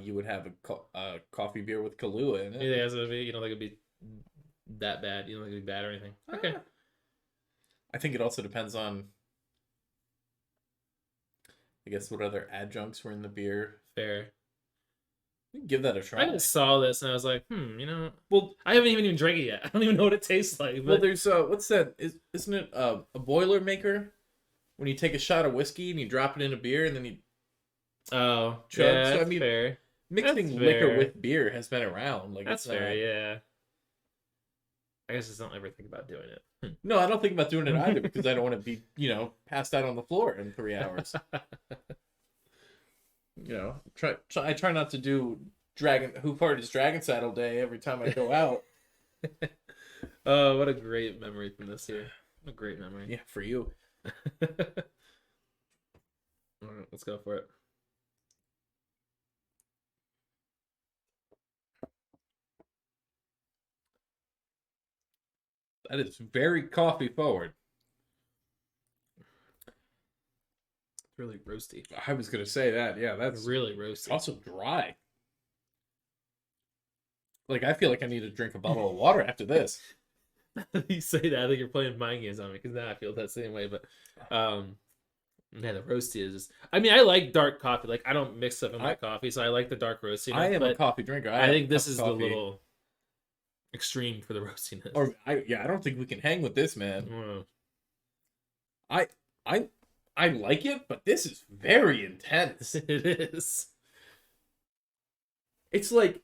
You would have a coffee beer with Kahlua in it. You don't think it'd be that bad? You don't think it'd be bad or anything? Okay. I think it also depends on, I guess, what other adjuncts were in the beer. Fair. Give that a try. I just saw this and I was like, Well, I haven't even drank it yet. I don't even know what it tastes like. But... Well, there's what's that? Isn't it a boiler maker? When you take a shot of whiskey and you drop it in a beer and then you chug. Yeah, so, I mean, fair. Mixing liquor with beer has been around. Like that's fair, yeah. I guess I just don't ever think about doing it. No, I don't think about doing it either because I don't want to be, passed out on the floor in 3 hours. I try not to do Who Parties Dragon Saddle Day every time I go out. Oh, what a great memory from this year. A great memory. Yeah, for you. All right, let's go for it. That is very coffee forward. It's really roasty. I was gonna say that. Yeah, that's really roasty. Also dry. Like I feel like I need to drink a bottle of water after this. You say that, I think you're playing mind games on me because now I feel that same way. But, man, the roasty is just. I mean, I like dark coffee. Like I don't mix up in my coffee, so I like the dark roasty. I am a coffee drinker. I think this is the little extreme for the roastiness. I don't think we can hang with this, man. I like it, but this is very intense. It is. It's like.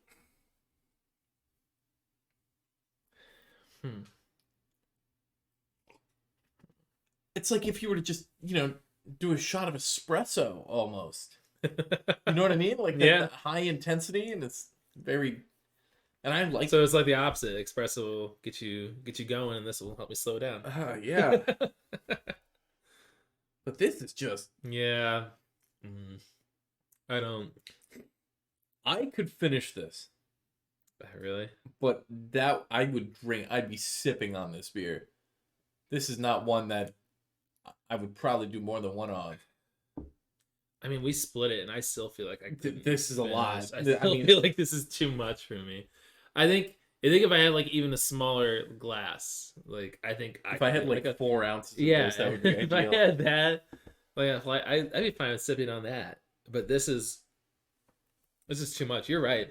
It's like if you were to just, do a shot of espresso almost. You know what I mean? Like that high intensity, and it's very. And I like. So it's like the opposite. Espresso will get you going, and this will help me slow down. Yeah. But this is just. Yeah. I don't. I could finish this. Really? But that I would drink. I'd be sipping on this beer. This is not one that I would probably do more than one on. I mean, we split it, and I still feel like I couldn't. This is a lot. I feel like this is too much for me. I think if I had like even a smaller glass, like I think if I had like 4 ounces, of this, that would be ideal. If I had that, I'd be fine with sipping on that. But this is too much. You're right.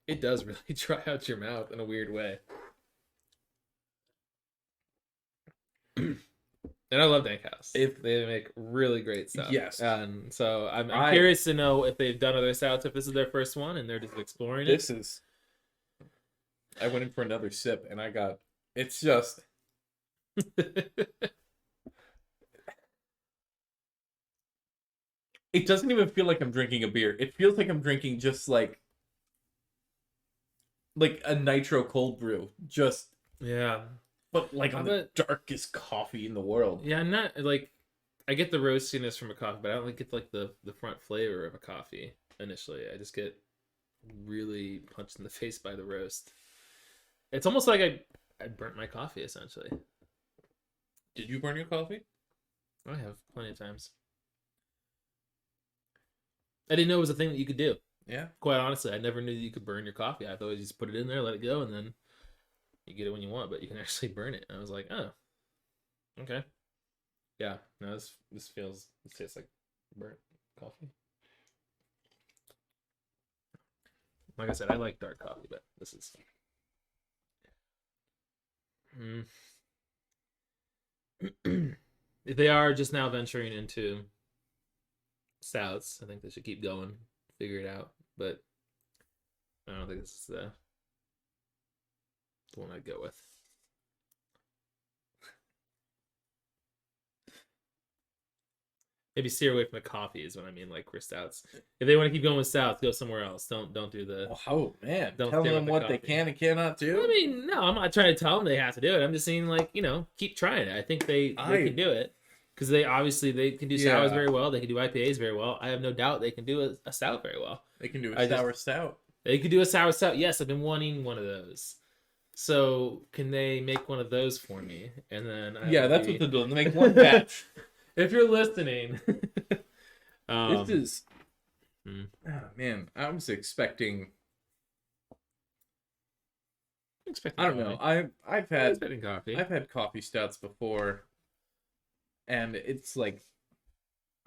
It does really dry out your mouth in a weird way. And I love Dank House. They make really great stuff. Yes. And so I'm curious to know if they've done other stouts, if this is their first one and they're just exploring it. I went in for another sip and it's just. It doesn't even feel like I'm drinking a beer. It feels like I'm drinking just like a nitro cold brew. Just. Yeah. But the darkest coffee in the world. Yeah, I'm not like I get the roastiness from a coffee, but I don't get like the front flavor of a coffee initially. I just get really punched in the face by the roast. It's almost like I burnt my coffee essentially. Did you burn your coffee? I have plenty of times. I didn't know it was a thing that you could do. Yeah. Quite honestly, I never knew that you could burn your coffee. I thought you just put it in there, let it go, and then you get it when you want, but you can actually burn it. And I was like, oh, okay. Yeah, no, this tastes like burnt coffee. Like I said, I like dark coffee, but this is... If they are just now venturing into stouts, I think they should keep going, figure it out. But I don't think this is the one I'd go with. Maybe steer away from the coffee is what I mean, like for stouts. If they want to keep going with stouts, go somewhere else. Don't do the. Oh man! Don't tell them what they can and cannot do. I mean, no, I'm not trying to tell them they have to do it. I'm just saying, like, keep trying it. I think they can do it because they can do sours very well. They can do IPAs very well. I have no doubt they can do a stout very well. They can do a sour stout. They could do a sour stout. Yes, I've been wanting one of those. So can they make one of those for me? And then that's what they're doing. They make one batch. If you're listening, this is. Oh, man, I was expecting. I don't know. I've had coffee. I've had coffee stouts before, and it's like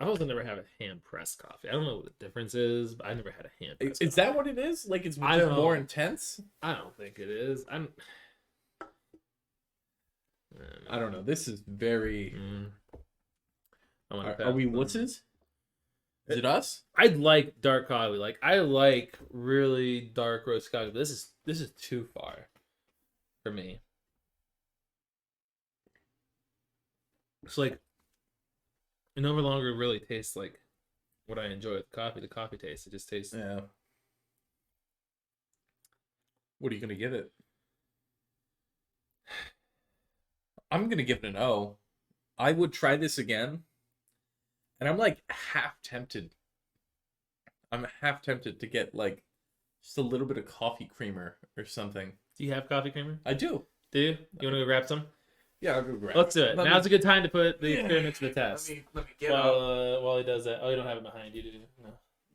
I've also never had a hand pressed coffee. I don't know what the difference is, but I never had a hand pressed. Is that what it is? Like it's just more intense? I don't think it is. I don't know. This is very. Are we wusses? Is it us? I like dark coffee. Like I like really dark roast coffee. But this is too far for me. It's like it no longer really tastes like what I enjoy with coffee. The coffee taste. It just tastes. Yeah. What are you gonna give it? I'm gonna give it an O. I would try this again. And I'm like half tempted. I'm half tempted to get like just a little bit of coffee creamer or something. Do you have coffee creamer? I do. Do you? You want to go grab some? Yeah, I'll go grab. Let's do it. Now's a good time to put the experiment to the test. Let me get while he does that. Oh, you don't have it behind you, do you? No.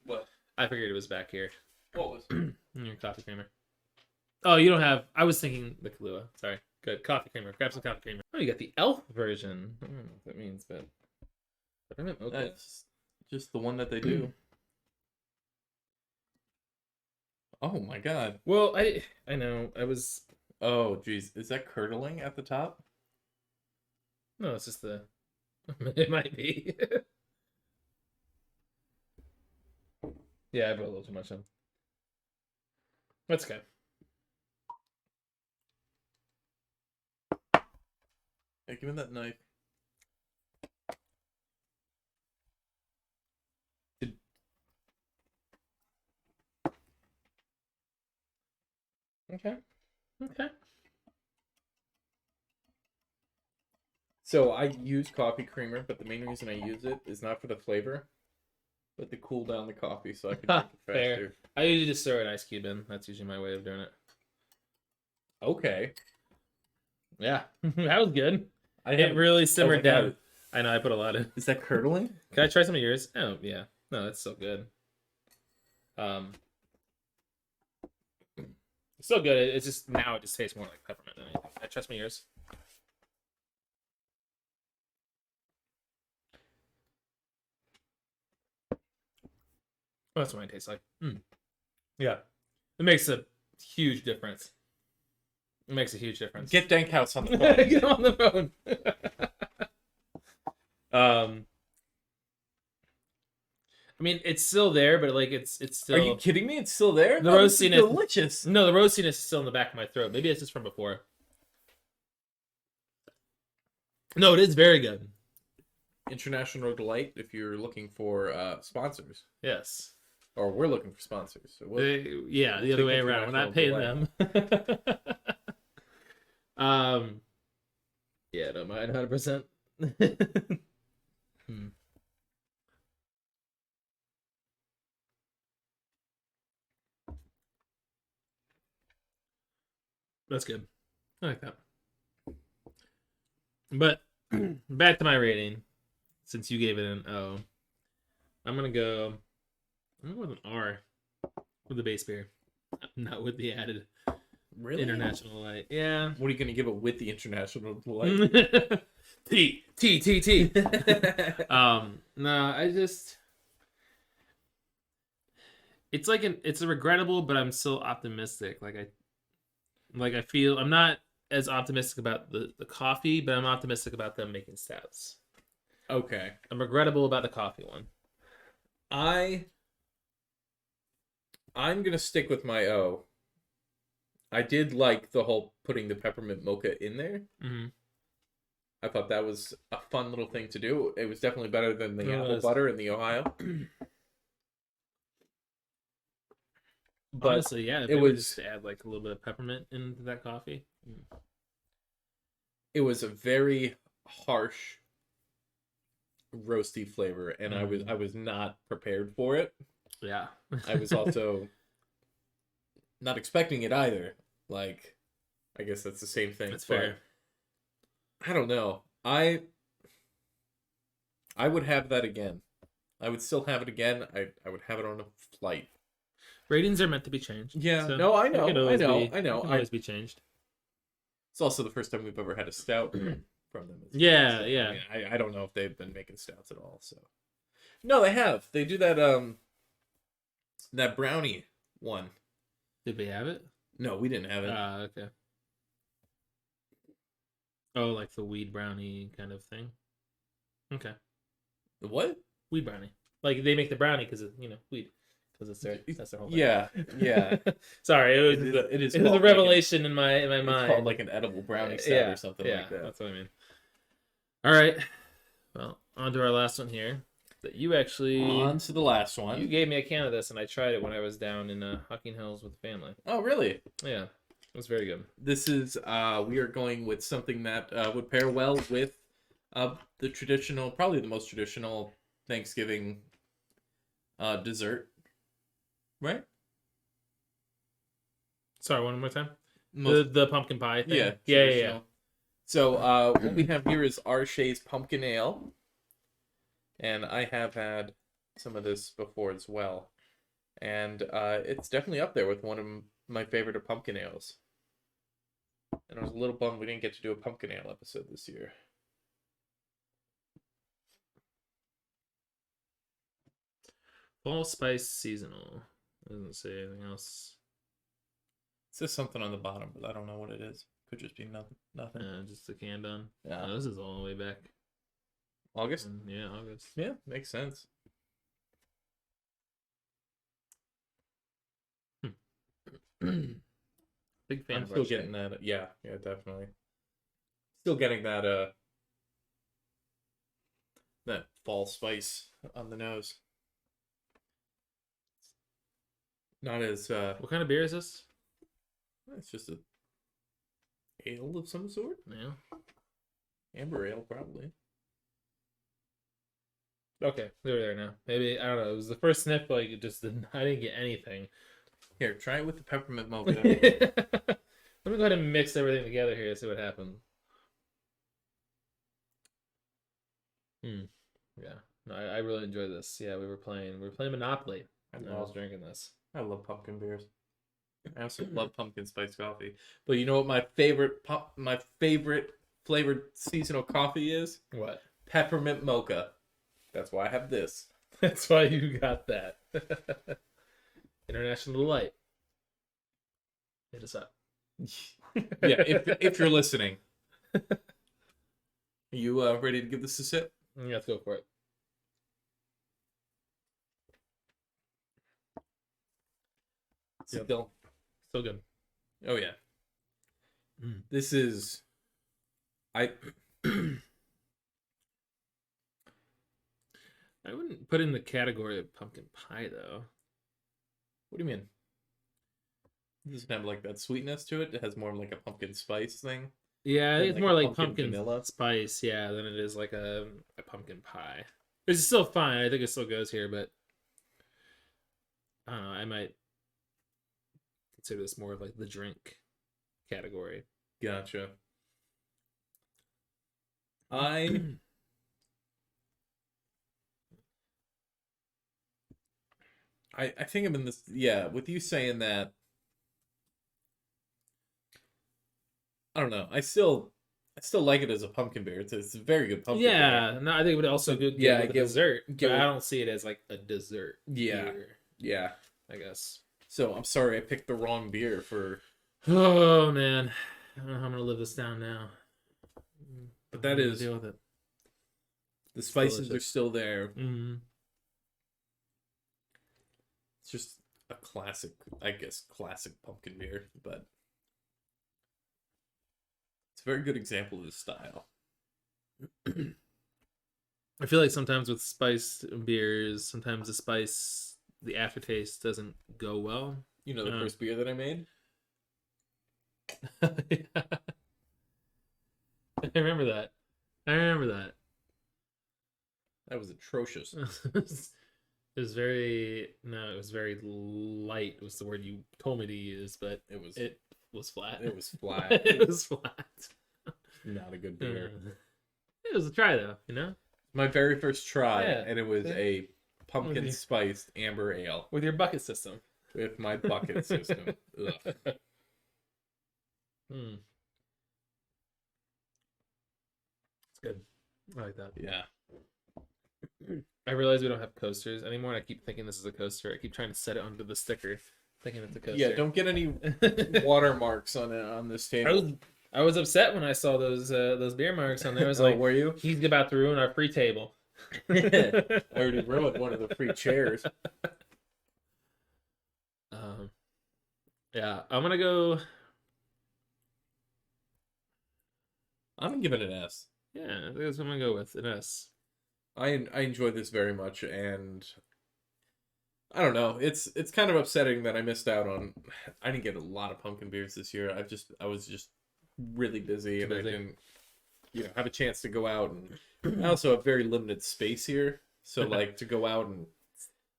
What? I figured it was back here. What was it? Your coffee creamer. Oh, you don't have... I was thinking the Kahlua. Sorry. Good. Coffee creamer. Grab some coffee creamer. Oh, you got the elf version. I don't know what that means, but... Okay. That's just the one that they do. Oh my god. Well, I know. I was... Oh, geez. Is that curdling at the top? No, it's just the... It might be. Yeah, I put a little too much in. That's okay. Hey, give me that knife. Okay. So I use coffee creamer, but the main reason I use it is not for the flavor, but to cool down the coffee so I can drink it faster. Fair. I usually just throw an ice cube in. That's usually my way of doing it. Okay. Yeah, that was good. It really simmered down. I know, I put a lot in. Is that curdling? Can I try some of yours? Oh, yeah. No, that's so good. It's so good. It's just, now it just tastes more like peppermint than anything. Can I try some of yours? Oh, that's what mine tastes like. Yeah. It makes a huge difference. It makes a huge difference. Get Dankhouse on the phone. Get him on the phone. I mean, it's still there, but like it's still. Are you kidding me? It's still there. The roastiness, delicious. No, the roastiness is still in the back of my throat. Maybe it's just from before. No, it is very good. International Delight. If you're looking for sponsors, yes, or we're looking for sponsors. So yeah, the other way around. We're not paying them. Yeah, don't mind 100%. That's good. I like that. But back to my rating. Since you gave it an O, I'm gonna go with an R with the base beer, not with the added International Light. Yeah. What are you gonna give it with the International Light? T. No, I just. It's like it's a regrettable, but I'm still optimistic. I feel I'm not as optimistic about the coffee, but I'm optimistic about them making stouts. Okay. I'm regrettable about the coffee one. I'm gonna stick with my O. I did like the whole putting the peppermint mocha in there. Mm-hmm. I thought that was a fun little thing to do. It was definitely better than the apple butter in the Ohio. But honestly, yeah, it was just to add like a little bit of peppermint into that coffee. It was a very harsh, roasty flavor, and I was not prepared for it. Yeah, I was also not expecting it either. Like, I guess that's the same thing. That's fair. I don't know. I would have that again. I would still have it again. I would have it on a flight. Ratings are meant to be changed. Yeah. So no, I know. I know. It can always be changed. It's also the first time we've ever had a stout from them. Yeah, so, yeah. I mean, I don't know if they've been making stouts at all. So, No, they have. They do that brownie one. Did we have it? No, we didn't have it. Okay. Oh, like the weed brownie kind of thing. Okay. The what? Weed brownie. Like they make the brownie because weed. Because that's their whole thing. Yeah. Sorry, it was a revelation in my mind. It's called like an edible brownie set or something like that. That's what I mean. All right. Well, on to our last one here. That you actually on to the last one. You gave me a can of this, and I tried it when I was down in Hucking Hills with the family. Oh, really? Yeah, it was very good. This is we are going with something that would pair well with the traditional, probably the most traditional Thanksgiving dessert, right? Sorry, one more time. The pumpkin pie thing. Yeah. So what we have here is Arshay's Pumpkin Ale. And I have had some of this before as well. And it's definitely up there with one of my favorite of pumpkin ales. And I was a little bummed we didn't get to do a pumpkin ale episode this year. Fall spice seasonal. Doesn't say anything else. It says something on the bottom, but I don't know what it is. Could just be nothing. Just the can done. Yeah. Oh, this is all the way back. August? Yeah, August. Yeah, makes sense. Big fan I'm of still Archie. getting that. Yeah, definitely. Still getting that that fall spice on the nose. Not as What kind of beer is this? it's just a ale of some sort. Yeah. Amber ale, probably. Okay, they're there now. Maybe I don't know. It was the first sniff, like it just didn't. I didn't get anything. Here, try it with the peppermint mocha. Let me go ahead and mix everything together here and see what happens. Yeah, no, I really enjoyed this. Yeah, we were playing Monopoly. I was drinking this. I love pumpkin beers. I also love pumpkin spice coffee. But you know what my favorite flavored seasonal coffee is? What? Peppermint mocha. That's why I have this. That's why you got that. International Delight. Hit us up. Yeah, if you're listening. Are you ready to give this a sip? Yeah, let's go for it. Still good. Oh yeah. This is I wouldn't put it in the category of pumpkin pie though. What do you mean? It doesn't have like that sweetness to it. It has more of like a pumpkin spice thing. Yeah, it's more like pumpkin vanilla spice, than it is like a pumpkin pie. It's still fine. I think it still goes here, but I don't know. I might consider this more of like the drink category. Gotcha. I think I'm in this. Yeah, with you saying that. I don't know. I still like it as a pumpkin beer. It's a very good pumpkin beer. Yeah, no, I think it would also good with a dessert. But I don't see it as like a dessert. Beer. Yeah. I guess. So I'm sorry I picked the wrong beer for. Oh man, I don't know how I'm gonna live this down now. But that is deal with it. The spices are still there. Mm-hmm. It's just a classic, I guess, classic pumpkin beer, but it's a very good example of the style. I feel like sometimes with spiced beers, sometimes the aftertaste doesn't go well. You know the first beer that I made? Yeah. I remember that. That was atrocious. It was very light was the word you told me to use, but it was flat. It was flat. It was flat. Not a good beer. It was a try though, you know? My very first try, and it was a pumpkin spiced amber ale. With your bucket system. With my bucket system. Ugh. It's good. I like that. Yeah. I realize we don't have coasters anymore, and I keep thinking this is a coaster. I keep trying to set it under the sticker, thinking it's a coaster. Yeah, don't get any watermarks on this table. I was upset when I saw those beer marks on there. I was like, were you? He's about to ruin our free table. I already ruined one of the free chairs. Yeah, I'm gonna go. I'm gonna give it an S. Yeah, I think that's what I'm gonna go with, an S. I enjoyed this very much, and I don't know. It's kind of upsetting that I missed out on. I didn't get a lot of pumpkin beers this year. I was just really busy, and I didn't, have a chance to go out. And I also have very limited space here, so like to go out and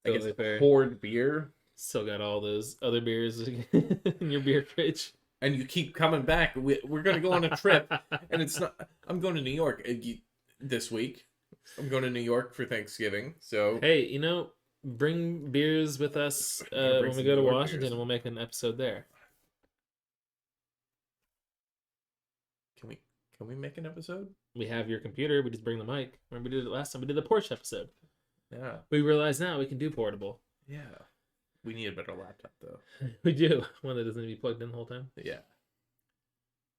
I guess hoard beer. Still got all those other beers in your beer fridge. And you keep coming back. We're going to go on a trip, and it's not. I'm going to New York this week. I'm going to New York for Thanksgiving. So hey, bring beers with us when we go to Washington, and we'll make an episode there. Can we make an episode? We have your computer. We just bring the mic. Remember we did it last time? We did the Porsche episode. Yeah. We realize now we can do portable. Yeah. We need a better laptop, though. We do. One that doesn't need to be plugged in the whole time. Yeah.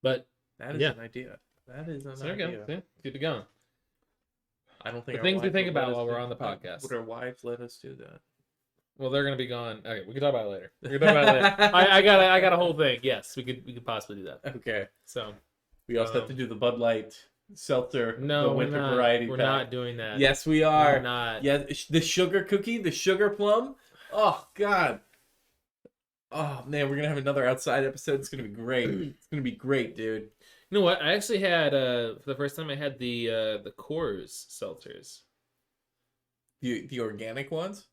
But that is an idea. That is an idea. There we go. Yeah. Keep it going. I don't think the things we think about while we're on the podcast. Would our wives let us do that? Well, they're gonna be gone. Okay, we can talk about it later. We can talk about it later. I got a whole thing. Yes, we could possibly do that. Okay. So we also have to do the Bud Light seltzer. No, the winter we're not. variety. We're pack. not doing that. Yes, we are. We're not. Yeah, the sugar cookie, the sugar plum. Oh God. Oh man, we're gonna have another outside episode. It's gonna be great. It's gonna be great, dude. You know what? I actually had for the first time I had the Coors seltzers. The organic ones?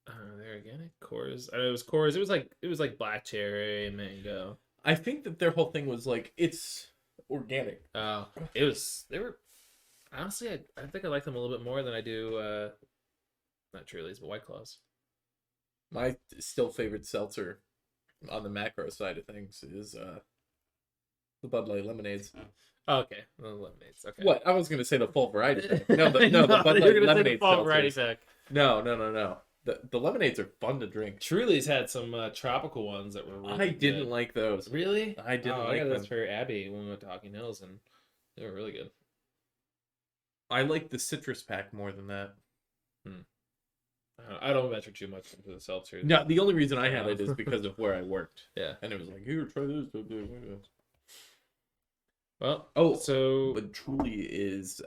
They're organic Coors. It was Coors. It was like black cherry and mango. I think that their whole thing was like it's organic. Oh, they were honestly. I think I like them a little bit more than I do. Not Truly's, but White Claws. My still favorite seltzer on the macro side of things is the Bud Light lemonades. Oh, okay, the lemonades. Okay. What? I was gonna say the full variety pack. No, the Bud Light lemonade full variety pack. No. The lemonades are fun to drink. Truly's had some tropical ones that were really I didn't like those. Really? I didn't like I got them. those for Abby when we went to Hocking Hills, and they were really good. I like the citrus pack more than that. I don't venture too much into the seltzers. No, the only reason I had it is because of where I worked. Yeah. And it was like, here, try this. Well, but Truly is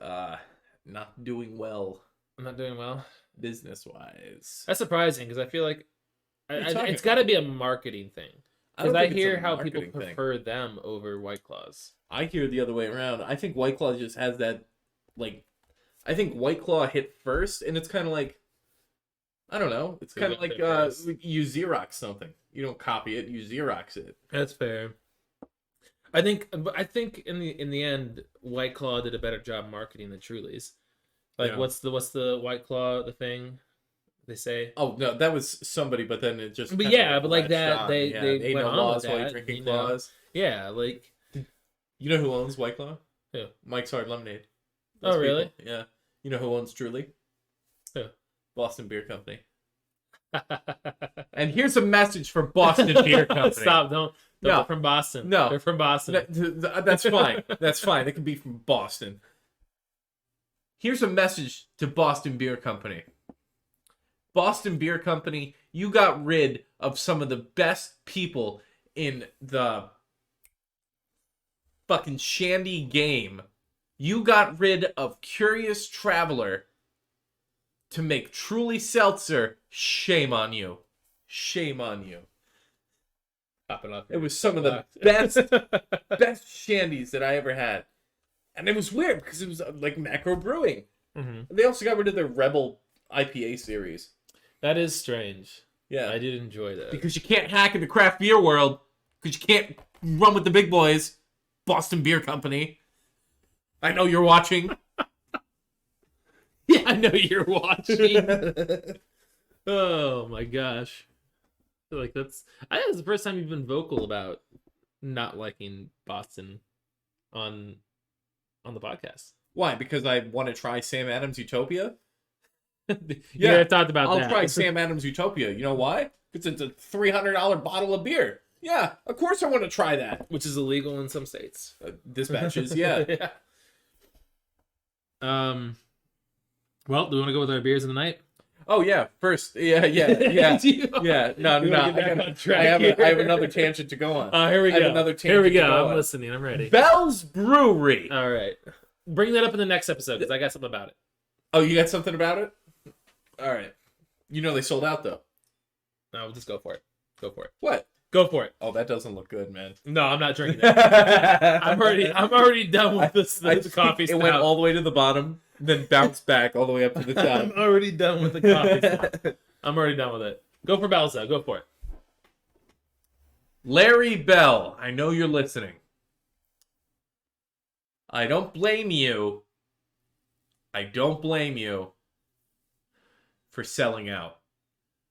not doing well. I'm not doing well Business-wise. That's surprising because I feel like it's got to be a marketing thing. Because I hear how people prefer them over White Claws. I hear the other way around. I think White Claw just has that, like, I think White Claw hit first, and it's kind of like, I don't know. It's kind of like you Xerox something. You don't copy it, you Xerox it. That's fair. I think in the end, White Claw did a better job marketing than Truly's. Like, what's the White Claw, the thing they say? Oh no, that was somebody, but then it just. But yeah, but like that, they ain't went no on laws with while that, you're drinking you know? claws. Yeah, like. You know who owns White Claw? Who? Mike's Hard Lemonade. Those really? People. Yeah. You know who owns Truly? Who? Boston Beer Company. And here's a message for Boston Beer Company. Stop! Don't. They're from Boston. No, they're from Boston. That's fine. That's fine. They can be from Boston. Here's a message to Boston Beer Company. Boston Beer Company, you got rid of some of the best people in the fucking shandy game. You got rid of Curious Traveler to make Truly Seltzer. Shame on you. Shame on you. It was some of the best shandies that I ever had. And it was weird because it was like macro brewing. Mm-hmm. They also got rid of their Rebel IPA series. That is strange. Yeah. I did enjoy that. Because you can't hack in the craft beer world. Because you can't run with the big boys. Boston Beer Company. I know you're watching. Yeah, I know you're watching. Oh my gosh. I feel like that's the first time you've been vocal about not liking Boston on the podcast. Why? Because I want to try Sam Adams' Utopia? Yeah, I talked about that. I'll try Sam Adams Utopia. You know why? Because it's a $300 bottle of beer. Yeah, of course I want to try that. Which is illegal in some states. Dispatches, yeah. Yeah. Well, do we want to go with our beers of the night? Oh yeah, first, yeah. No. I have another tangent to go on. Here we go. Here we go. I'm listening. I'm ready. Bell's Brewery. All right, bring that up in the next episode because I got something about it. Oh, you got something about it? All right. You know they sold out though. No, we'll just go for it. Go for it. What? Go for it. Oh, that doesn't look good, man. No, I'm not drinking that. I'm already done with the coffee stout. It went all the way to the bottom, then bounced back all the way up to the top. I'm already done with the coffee stout. I'm already done with it. Go for Bell's though. Go for it. Larry Bell, I know you're listening. I don't blame you. I don't blame you for selling out.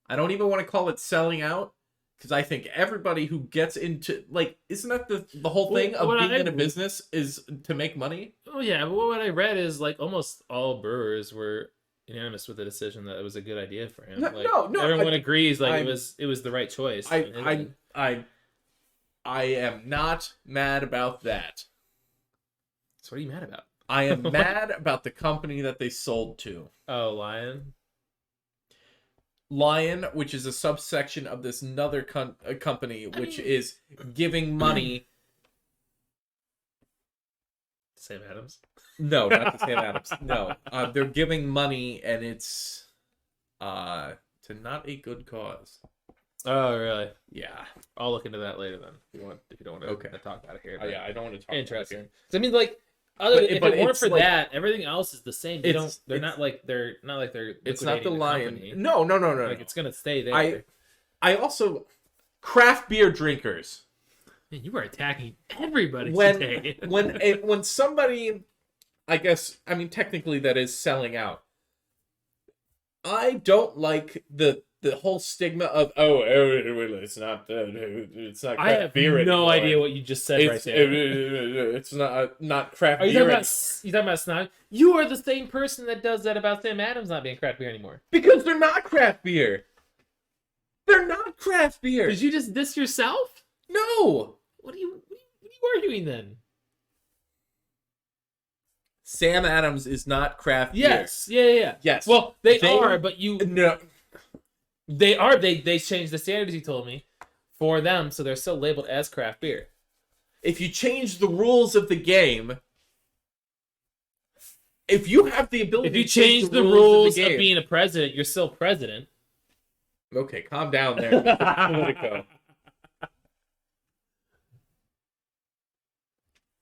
I don't even want to call it selling out. Because I think everybody who gets into, like, isn't that the whole thing of being in a business is to make money? Oh, yeah. But what I read is, like, almost all brewers were unanimous with the decision that it was a good idea for him. No, everyone agrees, like, it was the right choice. I am not mad about that. So what are you mad about? I am mad about the company that they sold to. Oh, Lion, which is a subsection of this other company, which is giving money. Sam Adams? No, not to Sam Adams. No, they're giving money, and it's to not a good cause. Oh, really? Yeah, I'll look into that later then. If you don't want to talk about it here. Yeah, I don't want to talk. Interesting. About it here. I mean, like. If it weren't for like, that, everything else is the same. They're not like they're. It's not the Lion. Company. No. Like it's gonna stay there. I also craft beer drinkers. Man, you are attacking everybody today. when somebody, I mean, technically that is selling out. I don't like the whole stigma of it's not craft I have beer no anymore. idea what you just said right there. It's not craft beer anymore. You talking about Snog? You are the same person that does that about Sam Adams not being craft beer anymore. Because they're not craft beer. They're not craft beer. Did you just diss yourself? No. What are you arguing then? Sam Adams is not craft beer. Yeah. Yes. Well, they are, but no. They are. They changed the standards, you told me, for them, so they're still labeled as craft beer. If you change the rules of the game, if you have the ability to change the rules of being a president, you're still president. Okay, calm down there, Mr. Politico.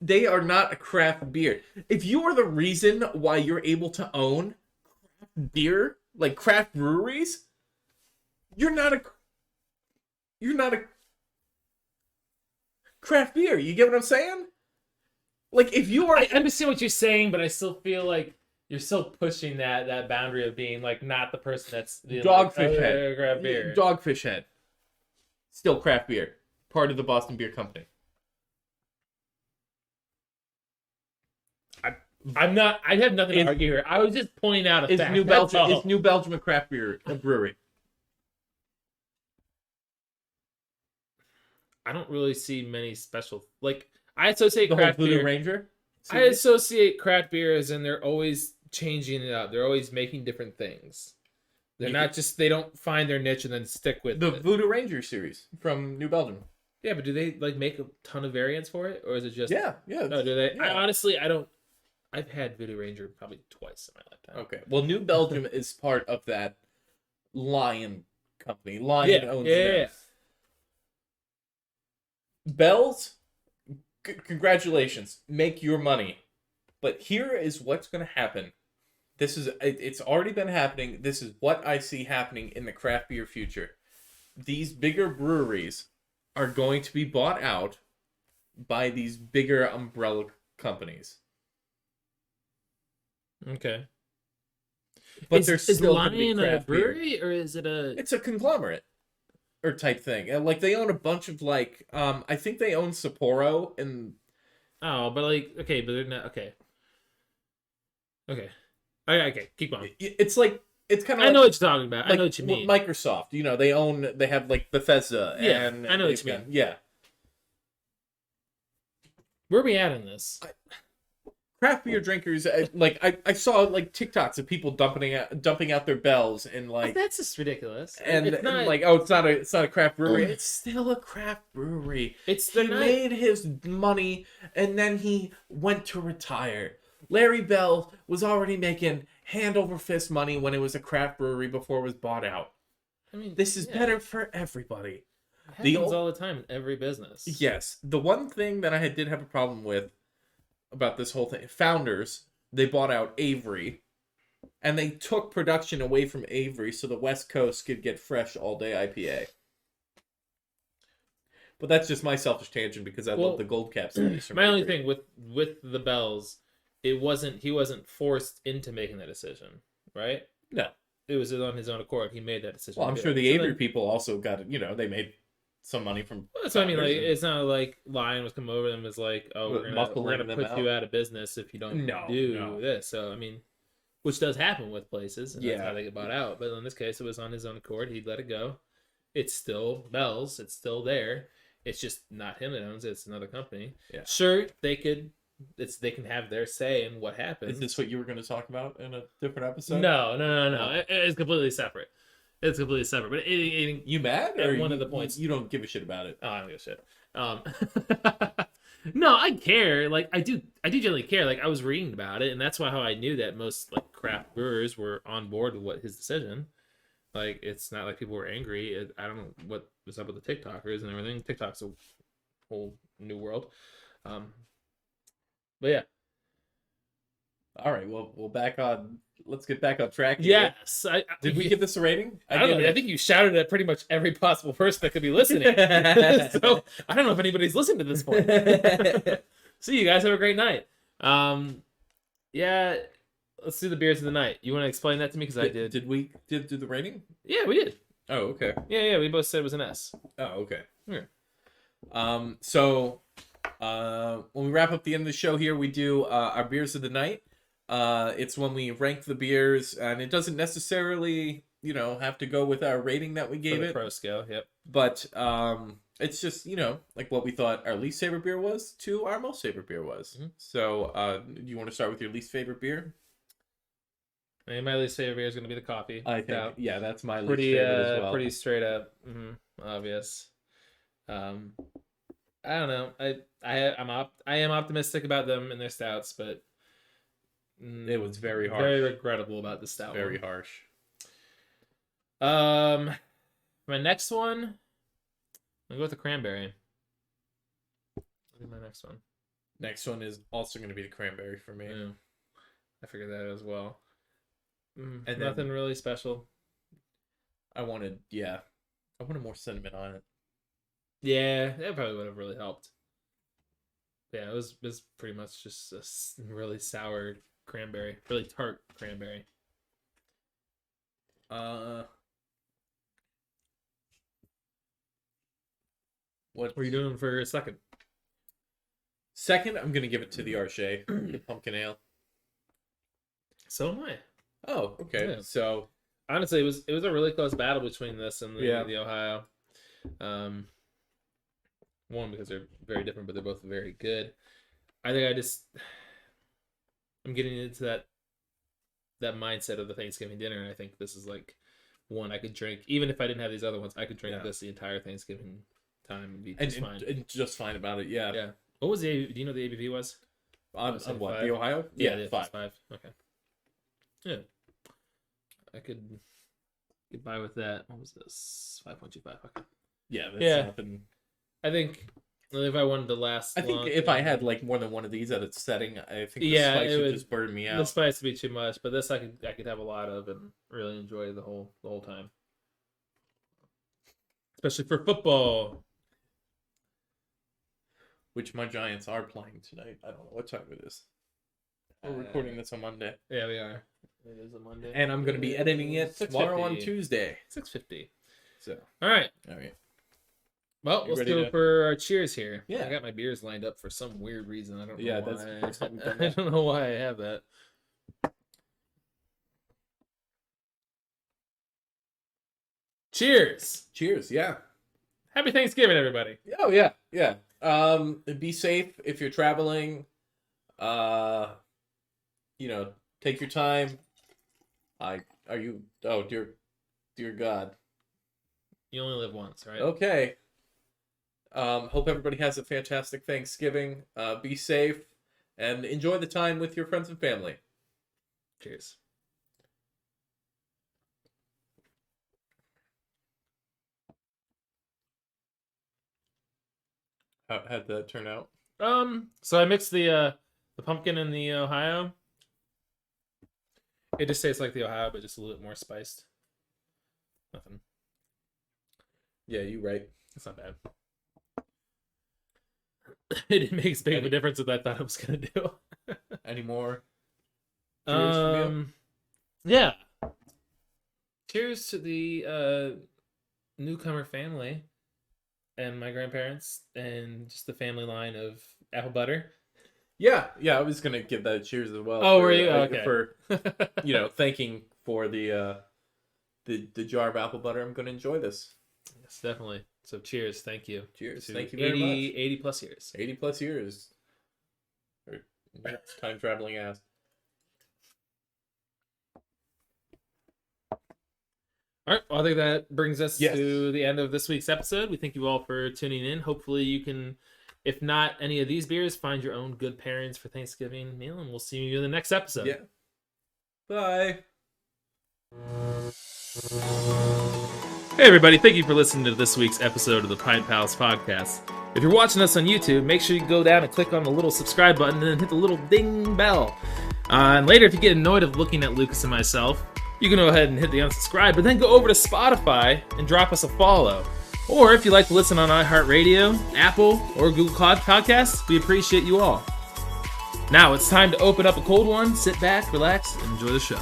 They are not a craft beer. If you are the reason why you're able to own craft beer, like craft breweries, you're not a craft beer. You get what I'm saying? Like if you are, I understand what you're saying, but I still feel like you're still pushing that boundary of being like not the person that's the Dogfish Head craft beer. Dogfish Head, still craft beer, part of the Boston Beer Company. I have nothing to argue here. I was just pointing out a fact. It's New Belgium a craft beer a brewery. I don't really see many special I associate the craft whole Voodoo beer. Ranger. I associate craft beer as in they're always changing it up. They're always making different things. They're not just they don't find their niche and then stick with the it. Voodoo Ranger series from New Belgium. Yeah, but do they make a ton of variants for it, or is it just yeah? No, do they? Yeah. I don't. I've had Voodoo Ranger probably twice in my lifetime. Okay. Well, New Belgium is part of that Lion company. Lion owns them. Yeah. Bell's, congratulations. Make your money. But here is what's going to happen. It's already been happening. This is what I see happening in the craft beer future. These bigger breweries are going to be bought out by these bigger umbrella companies. Okay. But there's still Lion a brewery or is it a? It's a conglomerate or type thing. And like they own a bunch of I think they own Sapporo and. Oh, but okay, but they're not okay. Okay, keep on. It's like it's kind of. I know what you're talking about. Like, I know what you mean. Microsoft, they have like Bethesda. Yeah, and I know what you mean. Yeah. Where are we at in this? Craft beer drinkers, I saw like TikToks of people dumping out their bells and like that's just ridiculous. and, it's not, and like, oh, it's not a craft brewery. It's still a craft brewery. He made his money and then he went to retire. Larry Bell was already making hand over fist money when it was a craft brewery before it was bought out. I mean, this is better for everybody. It happens all the time in every business. Yes, the one thing that I did have a problem with about this whole thing, Founders, they bought out Avery, and they took production away from Avery so the West Coast could get fresh all day IPA. But that's just my selfish tangent because I love the gold caps. My only thing with the Bells, he wasn't forced into making that decision, right? No, it was on his own accord. He made that decision. Well, I'm sure the Avery people also got it. They made some money from. That's what I mean. Like, it's not like Lion was coming over them and was like, "Oh, we're gonna put you out of business if you don't do this." So I mean, which does happen with places, and that's how they get bought out. But in this case, it was on his own accord. He let it go. It's still Bell's. It's still there. It's just not him that owns it. It's another company. Yeah. Sure, they can have their say in what happens. Is this what you were going to talk about in a different episode? No. It's completely separate. It's completely separate. But you mad? Or one of the points you don't give a shit about it. Oh, I don't give a shit. No, I care. Like I do generally care. Like I was reading about it, and that's how I knew that most like craft brewers were on board with his decision. Like it's not like people were angry. I don't know what was up with the TikTokers and everything. TikTok's a whole new world. But yeah. All right. Well, let's get back on track here. Yes. Did we give this a rating? I don't know. I think you shouted at pretty much every possible person that could be listening. So I don't know if anybody's listened to this point. So you guys have a great night. Yeah. Let's do the beers of the night. You want to explain that to me? Because I did. Did we do the rating? Yeah, we did. Oh, okay. Yeah. We both said it was an S. Oh, okay. Yeah. So when we wrap up the end of the show here, we do our beers of the night. It's when we rank the beers, and it doesn't necessarily, have to go with our rating that we gave it. Pro scale, yep. But it's just, like what we thought our least favorite beer was to our most favorite beer was. Mm-hmm. So, do you want to start with your least favorite beer? I mean, my least favorite beer is going to be the coffee. I think, that's my least favorite as well. Pretty straight up, obvious. I don't know. I am optimistic about them and their stouts, but it was very harsh. Very regrettable about the stout. Very harsh. My next one, I'm gonna go with the cranberry. I'll do my next one. Next one is also going to be the cranberry for me. Yeah. I figured that as well. And nothing really special. I wanted more cinnamon on it. Yeah, that probably would have really helped. Yeah, it was pretty much just a really sour cranberry, really tart cranberry. What were you doing for a second? Second, I'm gonna give it to the Arche, the pumpkin ale. So am I. Oh, okay. Yeah. So honestly, it was a really close battle between this and the Ohio. One, because they're very different, but they're both very good. I think I'm getting into that mindset of the Thanksgiving dinner, and I think this is like one I could drink. Even if I didn't have these other ones, I could drink this the entire Thanksgiving time and be just fine. And just fine about it, yeah. Yeah. What was do you know the ABV was? On what? The Ohio? Yeah, 5. Okay. Yeah. I could get by with that. What was this? 5.25. Okay. Yeah, that's nothing. I think if I wanted to last, I think if I had like more than one of these at its setting, I think the spice would just burn me out. The spice would be too much, but this I could have a lot of and really enjoy the whole time, especially for football, which my Giants are playing tonight. I don't know what time it is. We're recording this on Monday. Yeah, we are. It is a Monday, and I'm going to be editing it tomorrow on Tuesday. 6:50. So all right. Well, let's go for our cheers here. Yeah. I got my beers lined up for some weird reason. I don't know why. That's the first time we've done that. I don't know why I have that. Cheers. Cheers. Yeah. Happy Thanksgiving, everybody. Oh yeah. Yeah. Be safe if you're traveling. Take your time. Oh dear God. You only live once, right? Okay. Hope everybody has a fantastic Thanksgiving. Be safe and enjoy the time with your friends and family. Cheers. How'd that turn out? So I mixed the pumpkin and the Ohio. It just tastes like the Ohio, but just a little bit more spiced. Nothing. Yeah, you right. It's not bad. It didn't make as big of a difference as I thought it was gonna do. Any more? Cheers from you? Yeah. Cheers to the newcomer family and my grandparents and just the family line of apple butter. Yeah, I was gonna give that a cheers as well. Oh, were you? Okay. For thanking for the jar of apple butter. I'm gonna enjoy this. Yes, definitely. So cheers, thank you. Cheers, to thank you very much. 80 plus years. 80 plus years. Or time traveling ass. All right, well, I think that brings us Yes. to the end of this week's episode. We thank you all for tuning in. Hopefully you can, if not any of these beers, find your own good pairings for Thanksgiving meal, and we'll see you in the next episode. Yeah. Bye. Hey everybody, thank you for listening to this week's episode of the Pint Pals podcast. If you're watching us on YouTube, make sure you go down and click on the little subscribe button and then hit the little ding bell. And later, if you get annoyed of looking at Lucas and myself, you can go ahead and hit the unsubscribe, but then go over to Spotify and drop us a follow. Or if you like to listen on iHeartRadio, Apple, or Google Podcasts, we appreciate you all. Now it's time to open up a cold one, sit back, relax, and enjoy the show.